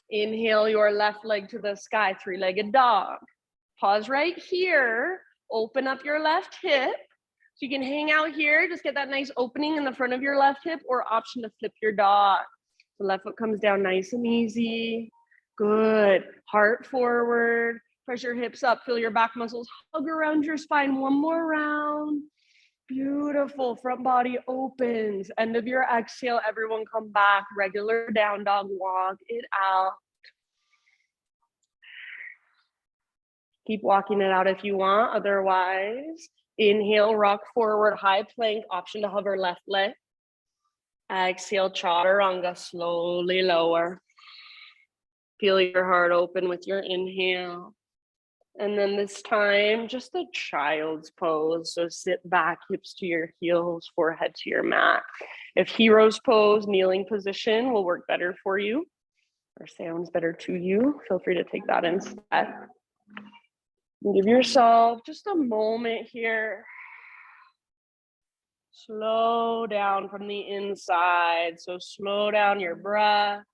Inhale your left leg to the sky, three-legged dog. Pause right here, open up your left hip. So you can hang out here, just get that nice opening in the front of your left hip, or option to flip your dog. The left foot comes down nice and easy. Good, heart forward. Press your hips up, feel your back muscles hug around your spine. One more round. Beautiful, front body opens. End of your exhale, everyone come back. Regular down dog, walk it out. Keep walking it out if you want, otherwise, inhale, rock forward, high plank, option to hover left leg. Exhale, chaturanga, slowly lower. Feel your heart open with your inhale. And then this time, just a child's pose. So sit back, hips to your heels, forehead to your mat. If hero's pose, kneeling position will work better for you or sounds better to you, feel free to take that instead. And give yourself just a moment here. Slow down from the inside. So slow down your breath.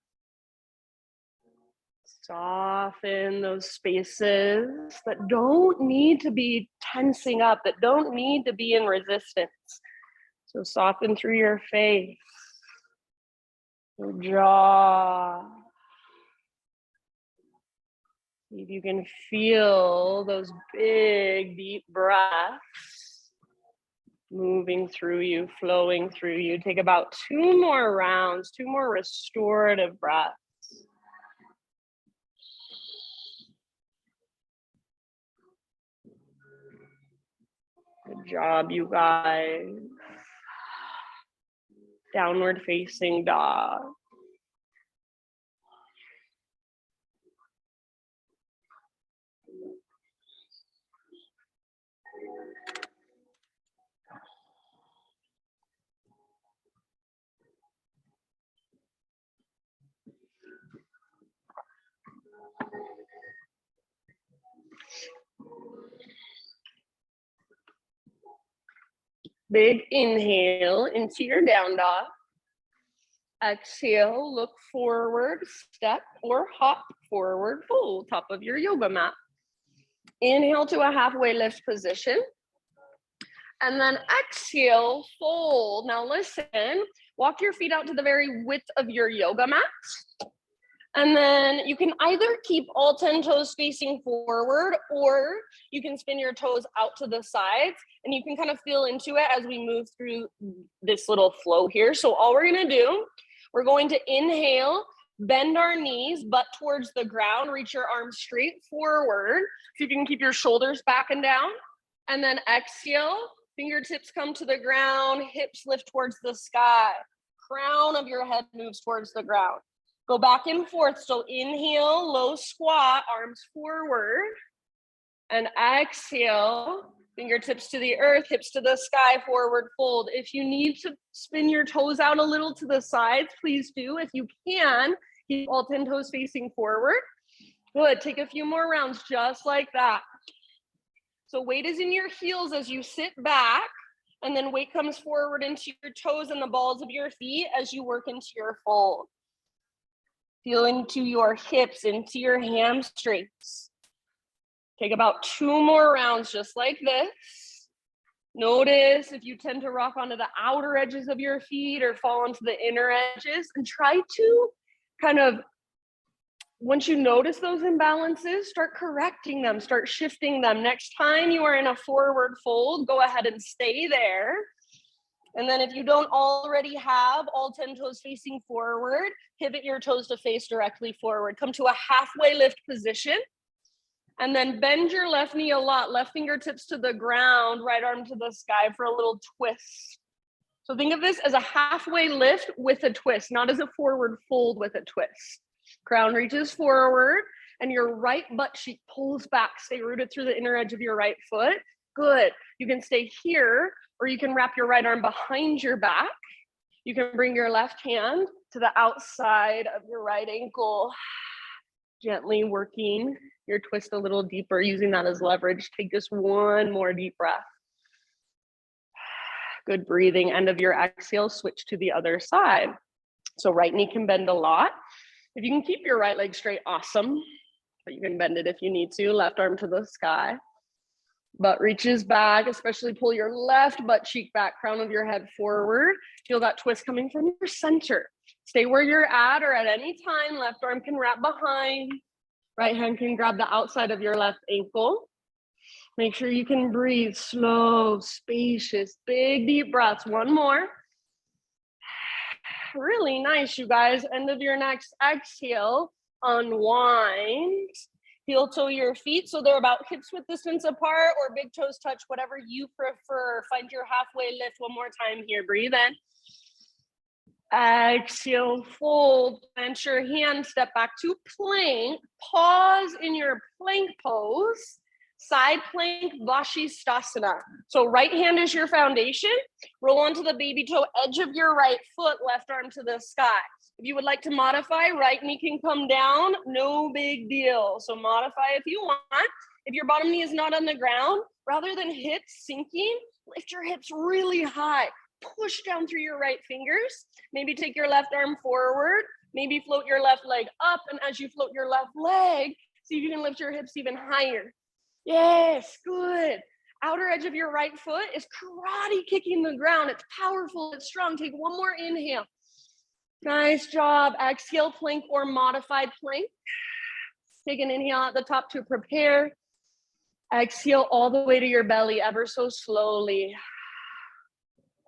Soften those spaces that don't need to be tensing up, that don't need to be in resistance. So soften through your face, your jaw. See if you can feel those big, deep breaths moving through you, flowing through you. Take about 2 more rounds, 2 more restorative breaths. Good job, you guys. Downward facing dog. Big inhale into your down dog. Exhale, look forward, step or hop forward, fold, top of your yoga mat. Inhale to a halfway lift position. And then exhale, fold. Now listen, walk your feet out to the very width of your yoga mat. And then you can either keep all 10 toes facing forward, or you can spin your toes out to the sides, and you can kind of feel into it as we move through this little flow here. So all we're gonna do, we're going to inhale, bend our knees, butt towards the ground, reach your arms straight forward. See if you can keep your shoulders back and down. And then exhale, fingertips come to the ground, hips lift towards the sky. Crown of your head moves towards the ground. Go back and forth. So inhale, low squat, arms forward. And exhale, fingertips to the earth, hips to the sky, forward fold. If you need to spin your toes out a little to the sides, please do. If you can, keep all 10 toes facing forward. Good, take a few more rounds just like that. So weight is in your heels as you sit back, and then weight comes forward into your toes and the balls of your feet as you work into your fold. Feel into your hips, into your hamstrings. Take about 2 more rounds just like this. Notice if you tend to rock onto the outer edges of your feet or fall onto the inner edges, and try to kind of, once you notice those imbalances, start correcting them, start shifting them. Next time you are in a forward fold, go ahead and stay there. And then if you don't already have all 10 toes facing forward, pivot your toes to face directly forward. Come to a halfway lift position. And then bend your left knee a lot, left fingertips to the ground, right arm to the sky for a little twist. So think of this as a halfway lift with a twist, not as a forward fold with a twist. Crown reaches forward and your right butt cheek pulls back. Stay rooted through the inner edge of your right foot. Good. You can stay here, or you can wrap your right arm behind your back. You can bring your left hand to the outside of your right ankle, gently working your twist a little deeper, using that as leverage. Take just one more deep breath. Good breathing. End of your exhale, switch to the other side. So right knee can bend a lot. If you can keep your right leg straight, awesome. But you can bend it if you need to. Left arm to the sky. Butt reaches back, especially pull your left butt cheek back, crown of your head forward. Feel that twist coming from your center. Stay where you're at, or at any time, left arm can wrap behind. Right hand can grab the outside of your left ankle. Make sure you can breathe slow, spacious, big, deep breaths. One more. Really nice, you guys. End of your next exhale, unwind. Heel toe your feet so they're about hips width distance apart, or big toes touch, whatever you prefer. Find your halfway lift. One more time here. Breathe in. Exhale, fold, plant your hand, step back to plank. Pause in your plank pose. Side plank, Vashisthasana. So right hand is your foundation. Roll onto the baby toe edge of your right foot, left arm to the sky. If you would like to modify, right knee can come down, no big deal. So modify if you want. If your bottom knee is not on the ground, rather than hips sinking, lift your hips really high. Push down through your right fingers. Maybe take your left arm forward. Maybe float your left leg up. And as you float your left leg, see if you can lift your hips even higher. Yes, good. Outer edge of your right foot is karate kicking the ground. It's powerful, it's strong. Take one more inhale. Nice job. Exhale, plank or modified plank. Take an inhale at the top to prepare. Exhale all the way to your belly, ever so slowly.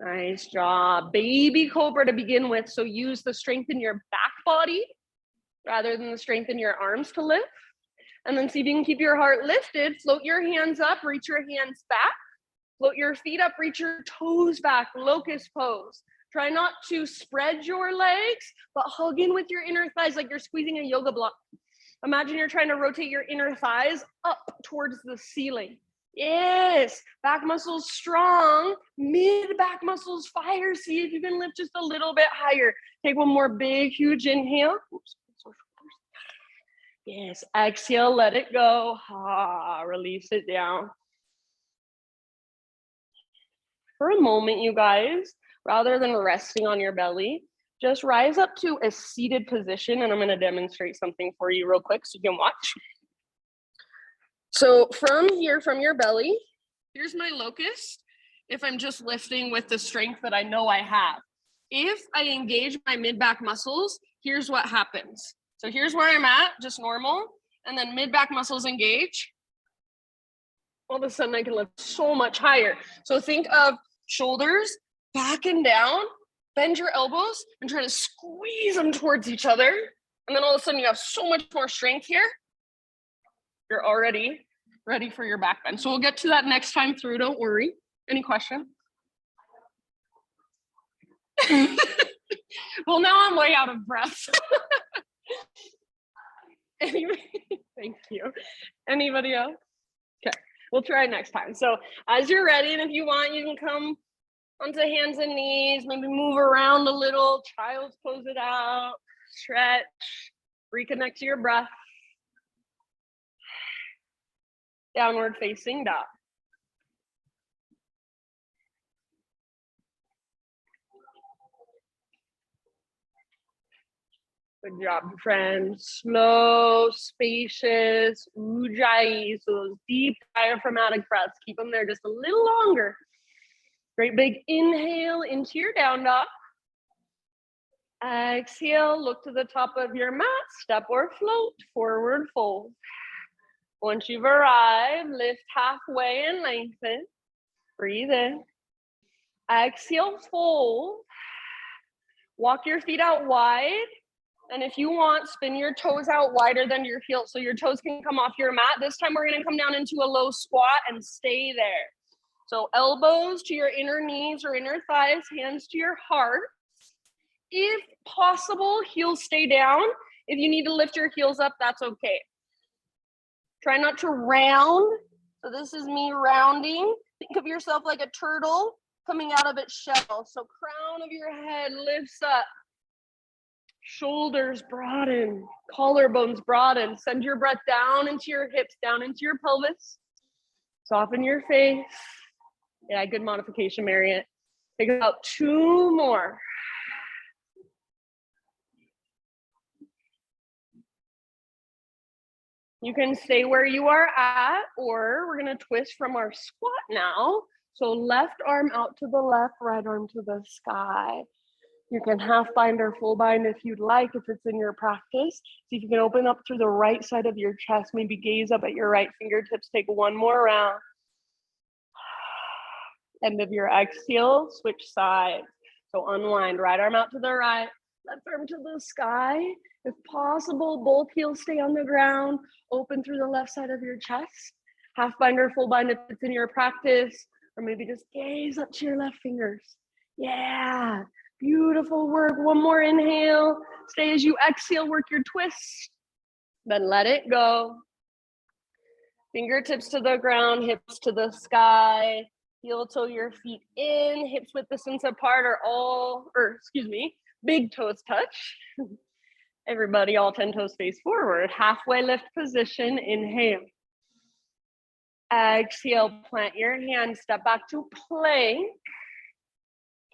Nice job. Baby cobra to begin with. So use the strength in your back body rather than the strength in your arms to lift. And then see if you can keep your heart lifted. Float your hands up, reach your hands back. Float your feet up, reach your toes back, locust pose. Try not to spread your legs, but hug in with your inner thighs like you're squeezing a yoga block. Imagine you're trying to rotate your inner thighs up towards the ceiling. Yes, back muscles strong, mid back muscles fire. See if you can lift just a little bit higher. Take one more big, huge inhale. Oops. Yes, exhale, let it go. Release it down. For a moment, you guys, rather than resting on your belly, just rise up to a seated position, and I'm going to demonstrate something for you real quick so you can watch. So from here, from your belly, here's my locust. if I'm just lifting with the strength that I know I have. If I engage my mid-back muscles, here's what happens. So here's where I'm at, just normal, and then mid-back muscles engage. All of a sudden I can lift so much higher. So think of shoulders back and down, bend your elbows and try to squeeze them towards each other. And then all of a sudden you have so much more strength here. You're already ready for your back bend. So we'll get to that next time through, don't worry. Any question? Well, now I'm way out of breath. Anyway, thank you. Anybody else? Okay, we'll try next time. So as you're ready, and if you want, you can come onto hands and knees, maybe move around a little, child's pose it out, stretch, reconnect to your breath. Downward facing dog. Good job, friends. Slow, spacious, ujjayi. So those deep diaphragmatic breaths, keep them there just a little longer. Great big inhale into your down dog. Exhale, look to the top of your mat, step or float, forward fold. Once you've arrived, lift halfway and lengthen. Breathe in. Exhale, fold. Walk your feet out wide. And if you want, spin your toes out wider than your heels so your toes can come off your mat. This time we're going to come down into a low squat and stay there. So elbows to your inner knees or inner thighs, hands to your heart. If possible, heels stay down. If you need to lift your heels up, that's okay. Try not to round. So this is me rounding. Think of yourself like a turtle coming out of its shell. So crown of your head lifts up. Shoulders broaden, collarbones broaden. Send your breath down into your hips, down into your pelvis. Soften your face. Yeah, good modification, Marriott. Take about 2 more. You can stay where you are at, or we're gonna twist from our squat now. So left arm out to the left, right arm to the sky. You can half bind or full bind if you'd like, if it's in your practice. See if you can open up through the right side of your chest, maybe gaze up at your right fingertips, take 1 more round. End of your exhale, switch sides. So unwind, right arm out to the right, left arm to the sky. If possible, both heels stay on the ground, open through the left side of your chest. Half bind or full bind if it's in your practice, or maybe just gaze up to your left fingers. Yeah. Beautiful work. 1 more inhale. Stay as you exhale, work your twist. Then let it go. Fingertips to the ground, hips to the sky. Heel toe your feet in, hips width distance apart big toes touch. Everybody, all 10 toes face forward. Halfway lift position, inhale. Exhale, plant your hand, step back to plank.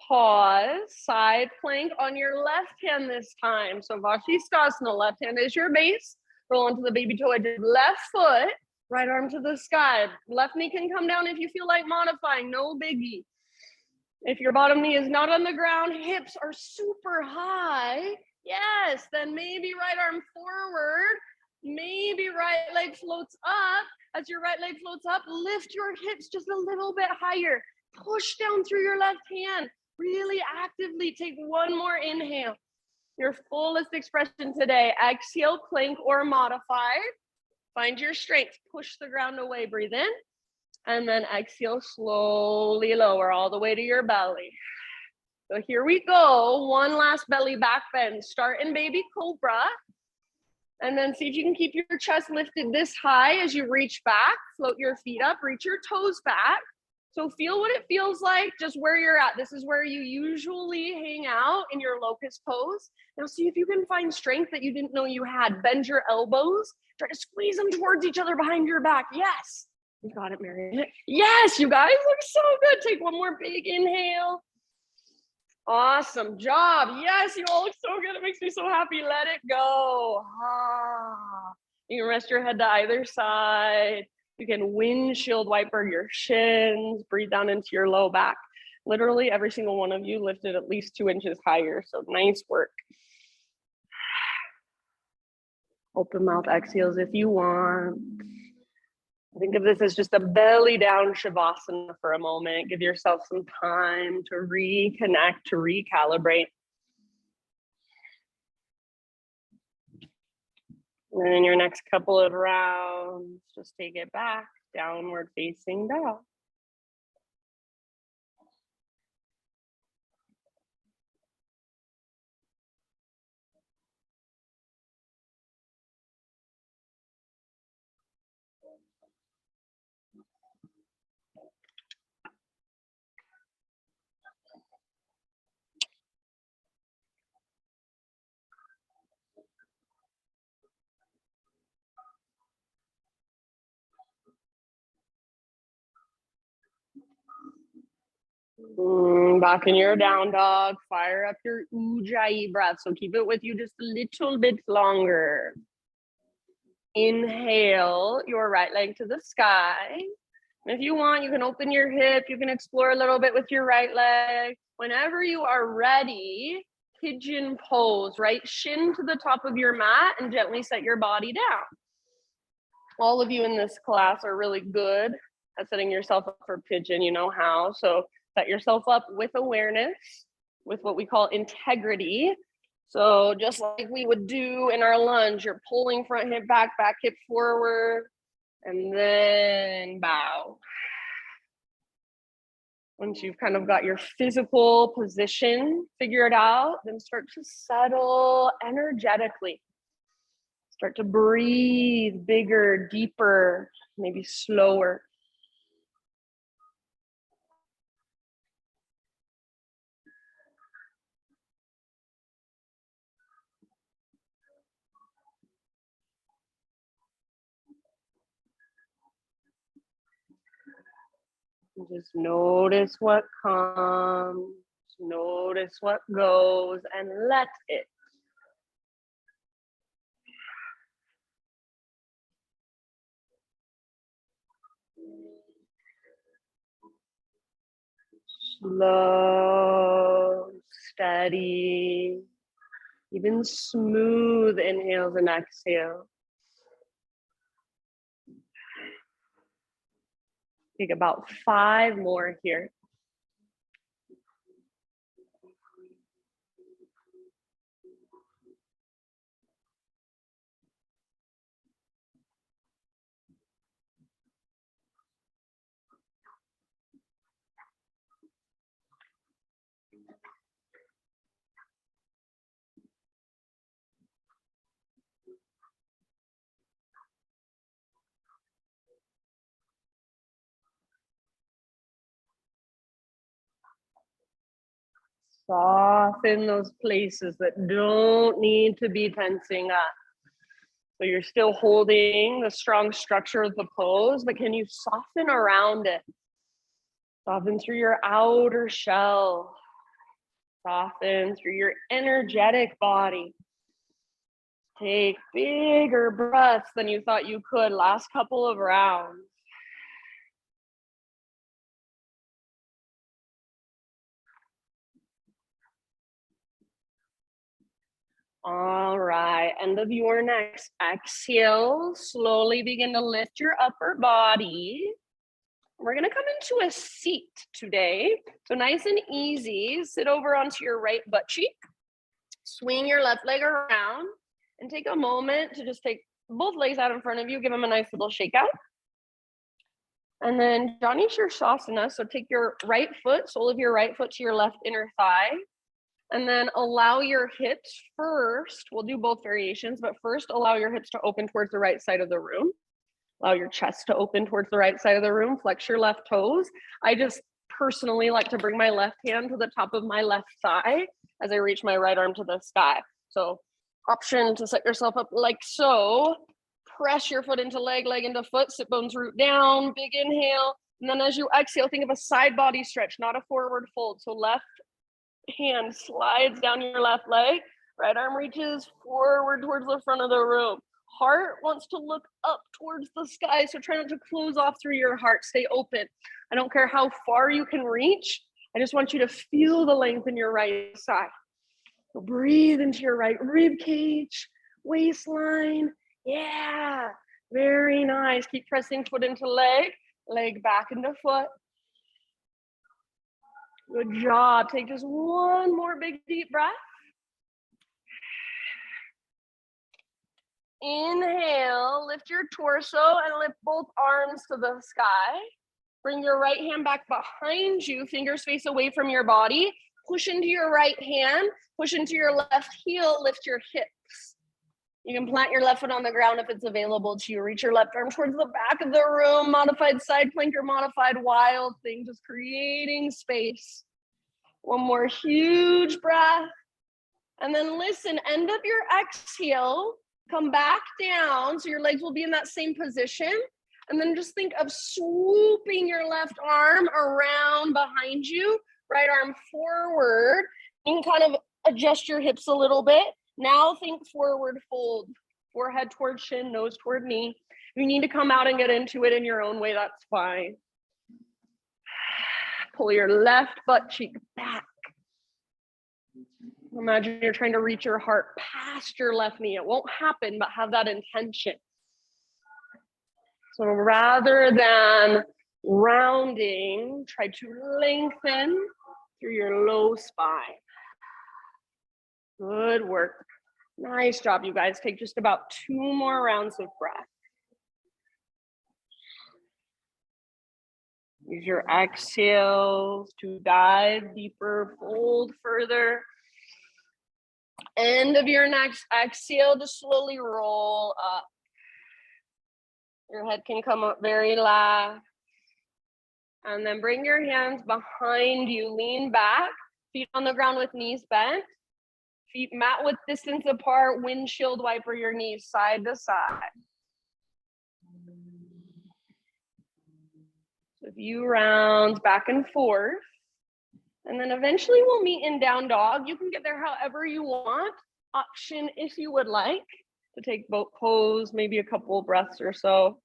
Pause, side plank on your left hand this time. So Vashisthasana, left hand is your base. Roll onto the baby toe edge of left foot, right arm to the sky. Left knee can come down if you feel like modifying, no biggie. If your bottom knee is not on the ground, hips are super high. Yes, then maybe right arm forward, maybe right leg floats up. As your right leg floats up, lift your hips just a little bit higher. Push down through your left hand. Really actively take 1 more inhale. Your fullest expression today. Exhale, plank or modified. Find your strength. Push the ground away. Breathe in. And then exhale, slowly lower all the way to your belly. So here we go. 1 last belly back bend. Start in baby cobra. And then see if you can keep your chest lifted this high as you reach back. Float your feet up. Reach your toes back. So feel what it feels like just where you're at. This is where you usually hang out in your locust pose. Now see if you can find strength that you didn't know you had. Bend your elbows. Try to squeeze them towards each other behind your back. Yes. You got it, Marianne. Yes, you guys look so good. Take 1 more big inhale. Awesome job. Yes, you all look so good. It makes me so happy. Let it go. Ah. You can rest your head to either side. You can windshield wiper your shins, breathe down into your low back. Literally every single one of you lifted at least 2 inches higher, so nice work. Open mouth exhales if you want. Think of this as just a belly down Shavasana for a moment. Give yourself some time to reconnect, to recalibrate. And then in your next couple of rounds, just take it back, downward facing dog. Back in your down dog, fire up your Ujjayi breath. So keep it with you just a little bit longer. Inhale your right leg to the sky. If you want, you can open your hip. You can explore a little bit with your right leg. Whenever you are ready, pigeon pose, right shin to the top of your mat and gently set your body down. All of you in this class are really good at setting yourself up for pigeon. You know how. So set yourself up with awareness, with what we call integrity. So just like we would do in our lunge, you're pulling front hip back, back hip forward, and then bow. Once you've kind of got your physical position figured out, then start to settle energetically. Start to breathe bigger, deeper, maybe slower. Just notice what comes, notice what goes, and let it. Slow, steady, even smooth inhales and exhales. Take about 5 more here. Soften those places that don't need to be tensing up. So you're still holding the strong structure of the pose, but can you soften around it? Soften through your outer shell. Soften through your energetic body. Take bigger breaths than you thought you could last couple of rounds. All right, end of your next exhale. Slowly begin to lift your upper body. We're gonna come into a seat today. So nice and easy, sit over onto your right butt cheek. Swing your left leg around and take a moment to just take both legs out in front of you. Give them a nice little shake out. And then Jani Shirshasana. So take your right foot, sole of your right foot to your left inner thigh. And then allow your hips first. We'll do both variations, but first allow your hips to open towards the right side of the room. Allow your chest to open towards the right side of the room. Flex your left toes. I just personally like to bring my left hand to the top of my left thigh as I reach my right arm to the sky. So option to set yourself up like so. Press your foot into leg, leg into foot, sit bones root down, big inhale. And then as you exhale, think of a side body stretch, not a forward fold. So left hand slides down your left leg, right arm reaches forward towards the front of the room. Heart wants to look up towards the sky, so try not to close off through your heart. Stay open. I don't care how far you can reach. I just want you to feel the length in your right side. So breathe into your right rib cage, waistline. Yeah, very nice. Keep pressing foot into leg, leg back into foot. Good job. Take just one more big deep breath. Inhale, lift your torso and lift both arms to the sky. Bring your right hand back behind you, fingers face away from your body. Push into your right hand, push into your left heel, lift your hips. You can plant your left foot on the ground if it's available to you. Reach your left arm towards the back of the room, modified side plank or modified wild thing, just creating space. One more huge breath. And then listen, end of your exhale, come back down so your legs will be in that same position. And then just think of swooping your left arm around behind you, right arm forward. You can kind of adjust your hips a little bit. Now think forward fold, forehead toward shin, nose toward knee. If you need to come out and get into it in your own way, that's fine. Pull your left butt cheek back. Imagine you're trying to reach your heart past your left knee. It won't happen, but have that intention. So rather than rounding, try to lengthen through your low spine. Good work. Nice job, you guys. Take just about 2 more rounds of breath. Use your exhales to dive deeper, fold further. End of your next exhale to slowly roll up. Your head can come up very last. And then bring your hands behind you, lean back, feet on the ground with knees bent. Feet mat width distance apart, windshield wiper your knees side to side. So a few rounds back and forth. And then eventually we'll meet in down dog. You can get there however you want. Option if you would like to take boat pose, maybe a couple breaths or so.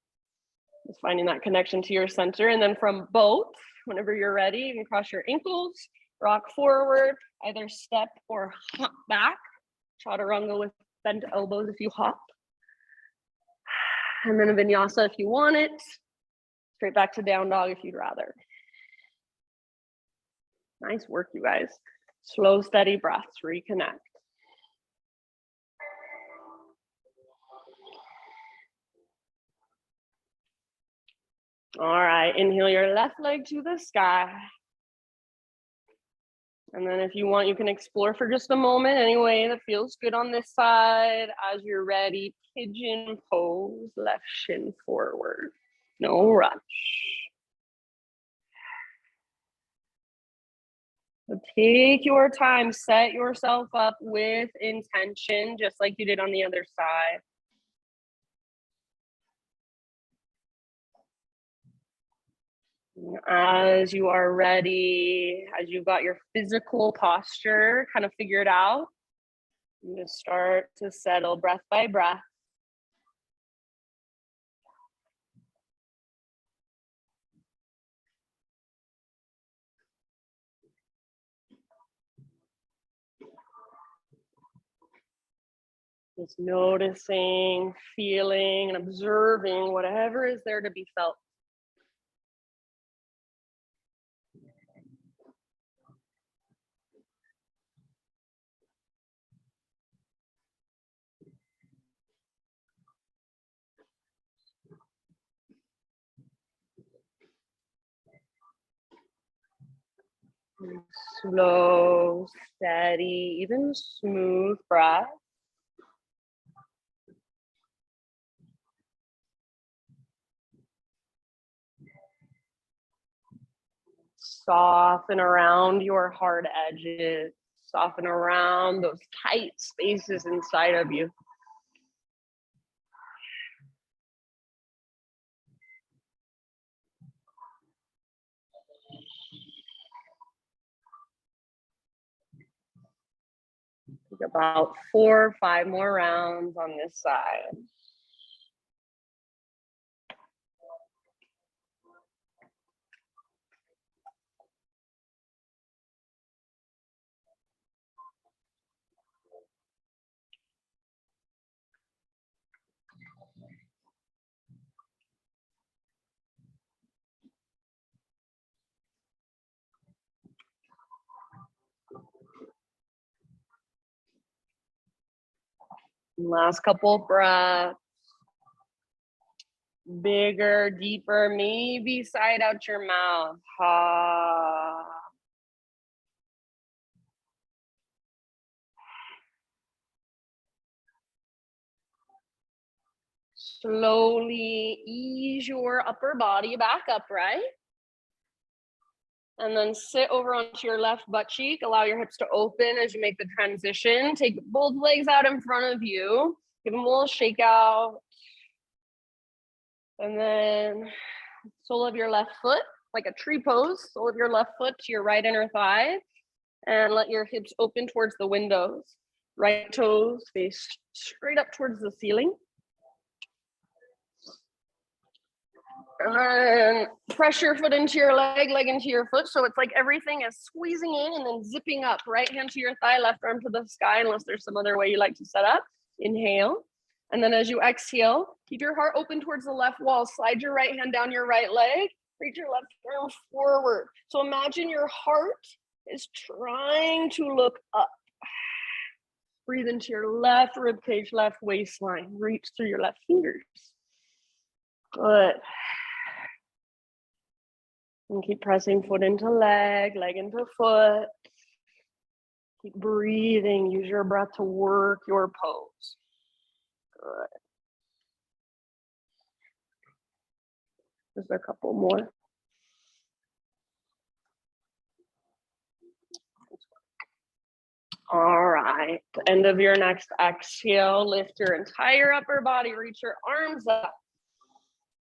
Just finding that connection to your center. And then from boat, whenever you're ready, you can cross your ankles, rock forward, either step or hop back. Chaturanga with bent elbows if you hop. And then a vinyasa if you want it. Straight back to down dog if you'd rather. Nice work, you guys. Slow, steady breaths, reconnect. All right, inhale your left leg to the sky. And then if you want, you can explore for just a moment any way that feels good on this side. As you're ready, pigeon pose, left shin forward. No rush. So take your time, set yourself up with intention, just like you did on the other side. As you are ready, as you've got your physical posture kind of figured out, you just start to settle breath by breath. Just noticing, feeling, and observing whatever is there to be felt. Slow, steady, even smooth breath. Soften around your hard edges. Soften around those tight spaces inside of you. Take about 4 or 5 more rounds on this side. Last couple breaths. Bigger, deeper, maybe side out your mouth. Ha. Slowly ease your upper body back upright. And then sit over onto your left butt cheek. Allow your hips to open as you make the transition. Take both legs out in front of you. Give them a little shake out. And then sole of your left foot, like a tree pose, sole of your left foot to your right inner thigh. And let your hips open towards the windows. Right toes face straight up towards the ceiling. And then press your foot into your leg into your foot. So it's like everything is squeezing in and then zipping up. Right hand to your thigh, left arm to the sky, unless there's some other way you like to set up. Inhale. And then as you exhale, keep your heart open towards the left wall. Slide your right hand down your right leg. Reach your left arm forward. So imagine your heart is trying to look up. Breathe into your left rib cage, left waistline. Reach through your left fingers. Good. And keep pressing foot into leg, leg into foot. Keep breathing. Use your breath to work your pose. Good. Just a couple more. All right. End of your next exhale. Lift your entire upper body. Reach your arms up.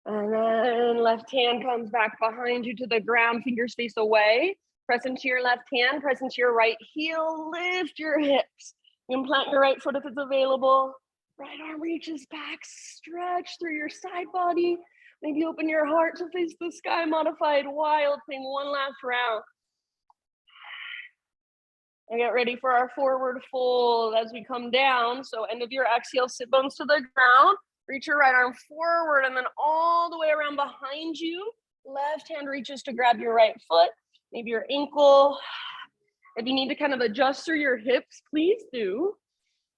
And then left hand comes back behind you to the ground, fingers face away. Press into your left hand, press into your right heel, lift your hips. You can plant your right foot if it's available. Right arm reaches back, stretch through your side body. Maybe open your heart to face the sky, modified wild thing. One last round. And get ready for our forward fold as we come down. So end of your exhale, sit bones to the ground. Reach your right arm forward and then all the way around behind you. Left hand reaches to grab your right foot, maybe your ankle. If you need to kind of adjust through your hips, please do.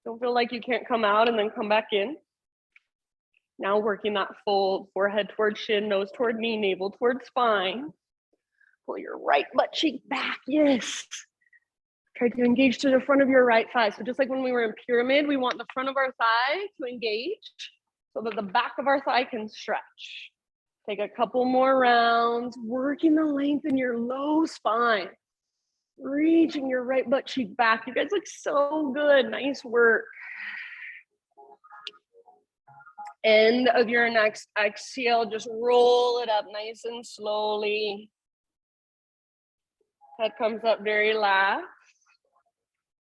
Don't feel like you can't come out and then come back in. Now working that fold, forehead towards shin, nose toward knee, navel towards spine. Pull your right butt cheek back, yes. Try to engage to the front of your right thigh. So just like when we were in pyramid, we want the front of our thigh to engage so that the back of our thigh can stretch. Take a couple more rounds, working the length in your low spine. Reaching your right butt cheek back. You guys look so good. Nice work. End of your next exhale, just roll it up nice and slowly. Head comes up very last.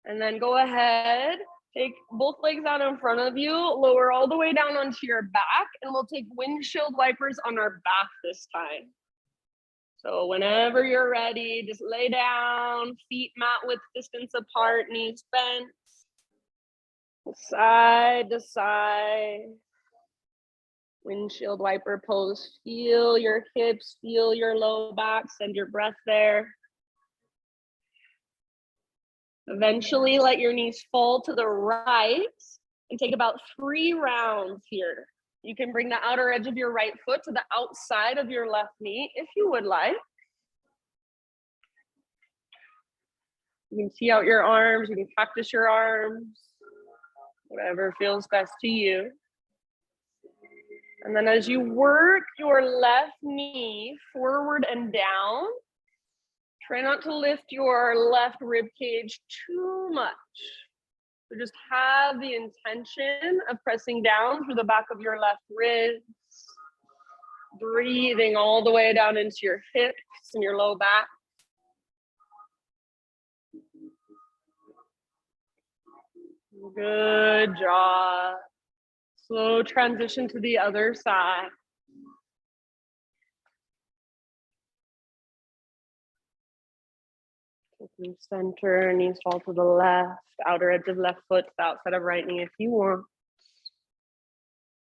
And then go ahead, take both legs out in front of you, lower all the way down onto your back, and we'll take windshield wipers on our back this time. So whenever you're ready, just lay down, feet mat width distance apart, knees bent, side to side. Windshield wiper pose. Feel your hips, feel your low back, send your breath there. Eventually let your knees fall to the right and take about 3 rounds here. You can bring the outer edge of your right foot to the outside of your left knee if you would like. You can see out your arms, you can practice your arms, whatever feels best to you. And then as you work your left knee forward and down, try not to lift your left rib cage too much. So just have the intention of pressing down through the back of your left ribs, breathing all the way down into your hips and your low back. Good job. Slow transition to the other side. Taking center, knees fall to the left, outer edge of left foot to the outside of right knee if you want.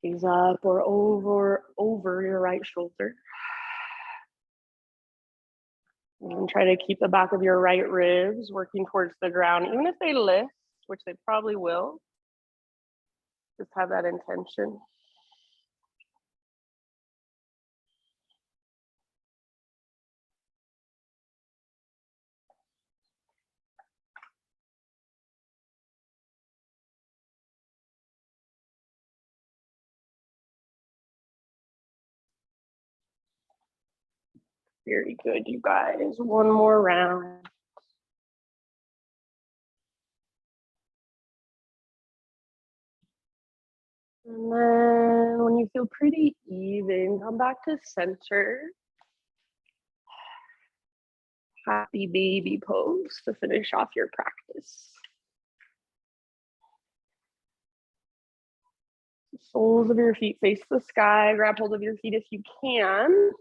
Gaze up or over your right shoulder. And try to keep the back of your right ribs working towards the ground, even if they lift, which they probably will. Just have that intention. Very good, you guys. One more round. And then when you feel pretty even, come back to center. Happy baby pose to finish off your practice. Soles of your feet face the sky. Grab hold of your feet if you can.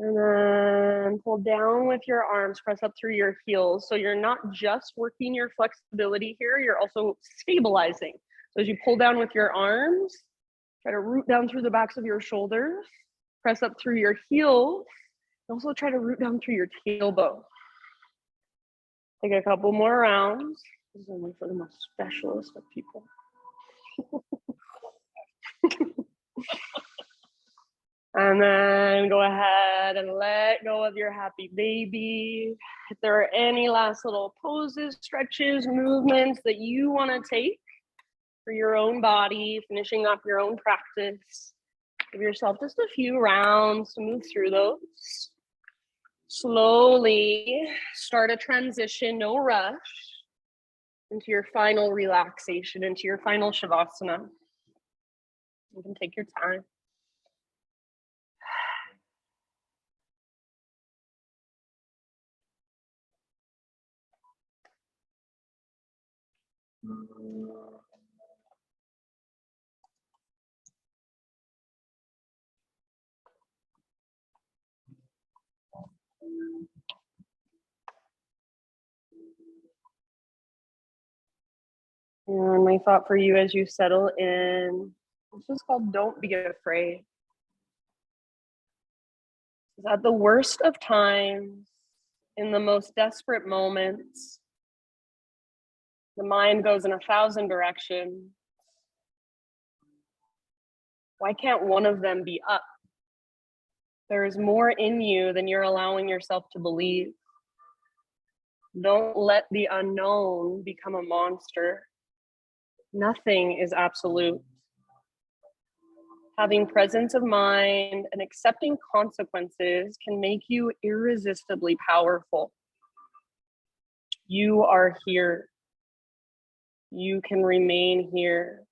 And then pull down with your arms, press up through your heels. So you're not just working your flexibility here, you're also stabilizing. So as you pull down with your arms, try to root down through the backs of your shoulders, press up through your heels, also try to root down through your tailbone. Take a couple more rounds. This is only for the most specialist of people. And then go ahead and let go of your happy baby. If there are any last little poses, stretches, movements that you want to take for your own body, finishing up your own practice, give yourself just a few rounds to move through those. Slowly start a transition, no rush, into your final relaxation, into your final Shavasana. You can take your time. And my thought for you as you settle in, this is called Don't Be Afraid. At the worst of times, in the most desperate moments, the mind goes in 1,000 directions. Why can't one of them be up? There is more in you than you're allowing yourself to believe. Don't let the unknown become a monster. Nothing is absolute. Having presence of mind and accepting consequences can make you irresistibly powerful. You are here. You can remain here.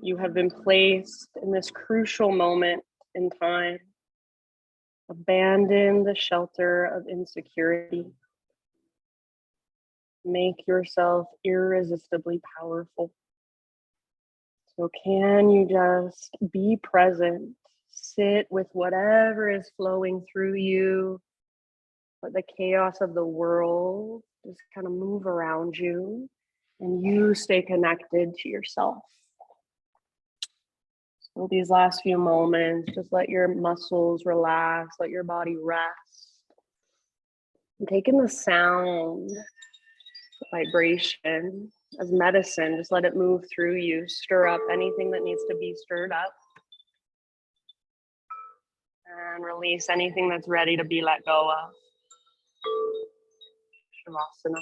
You have been placed in this crucial moment in time. Abandon the shelter of insecurity. Make yourself irresistibly powerful. So can you just be present, sit with whatever is flowing through you, let the chaos of the world just kind of move around you, and you stay connected to yourself. So these last few moments, just let your muscles relax, let your body rest. And take in the sound, vibration as medicine. Just let it move through you, stir up anything that needs to be stirred up, and release anything that's ready to be let go of. Shavasana.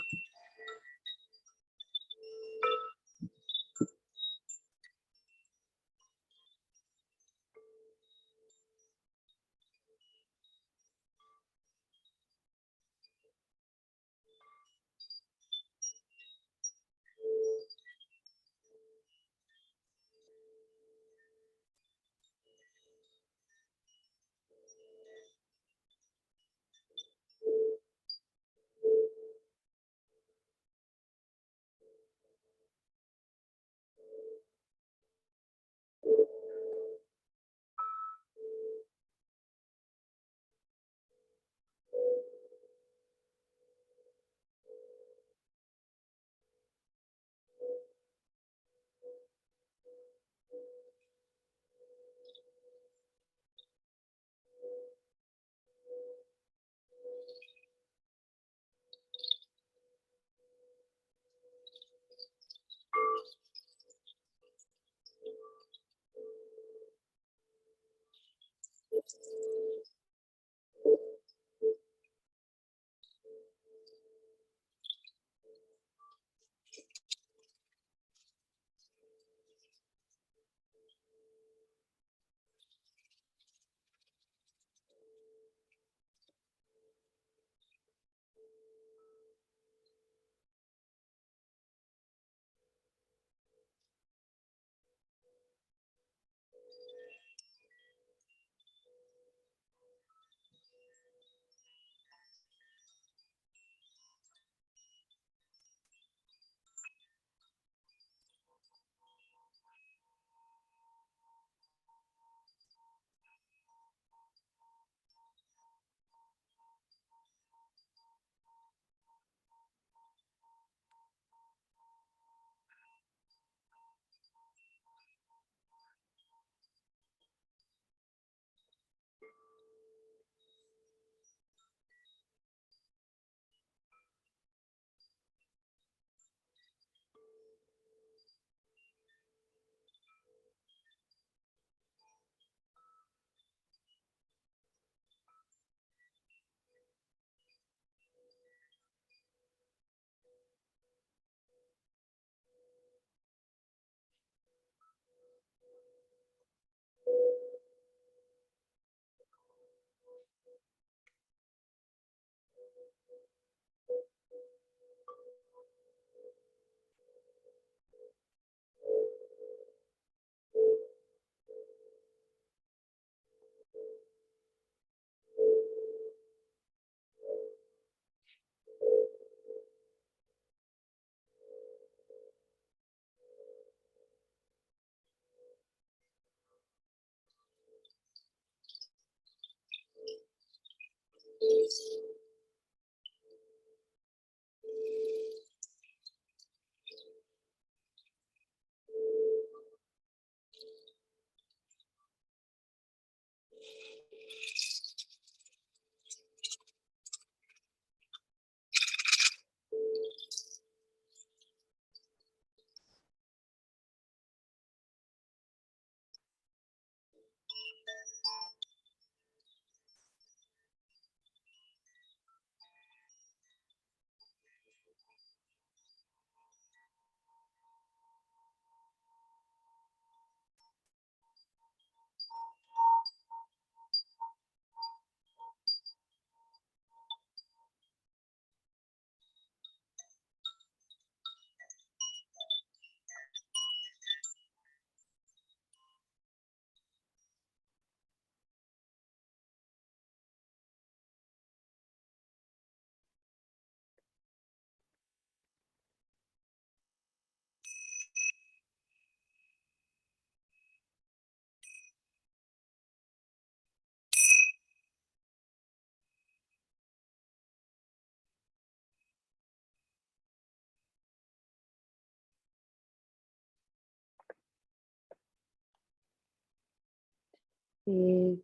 Take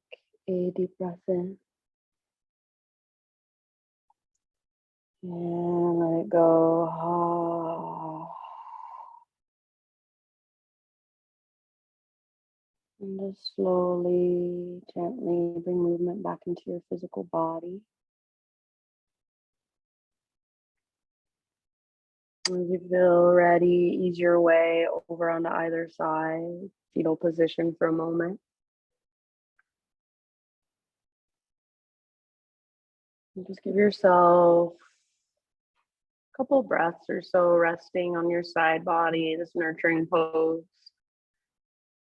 a deep breath in and let it go. And just slowly, gently bring movement back into your physical body. As you feel ready, ease your way over onto either side, fetal position for a moment. And just give yourself a couple breaths or so resting on your side body, this nurturing pose.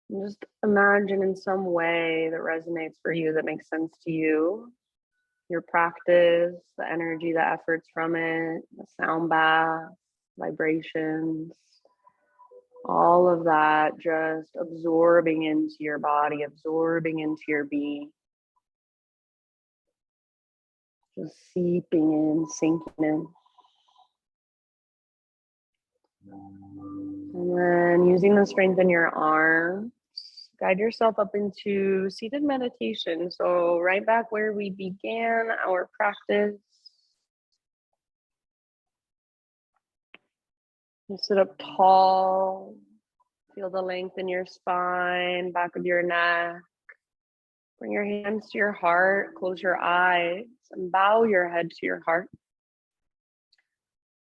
And just imagine in some way that resonates for you, that makes sense to you, your practice, the energy, the efforts from it, the sound bath, vibrations, all of that just absorbing into your body, absorbing into your being, just seeping in, sinking in. And then using the strength in your arms, guide yourself up into seated meditation. So right back where we began our practice. You sit up tall, feel the length in your spine, back of your neck. Bring your hands to your heart, close your eyes, and bow your head to your heart.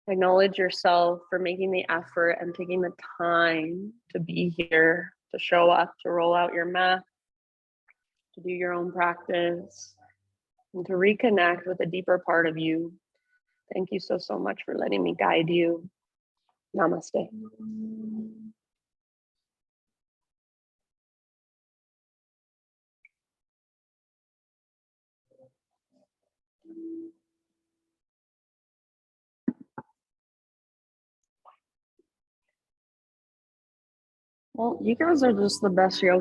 Acknowledge yourself for making the effort and taking the time to be here, to show up, to roll out your mat, to do your own practice, and to reconnect with a deeper part of you. Thank you so much for letting me guide you. Namaste. Well, you guys are just the best yoga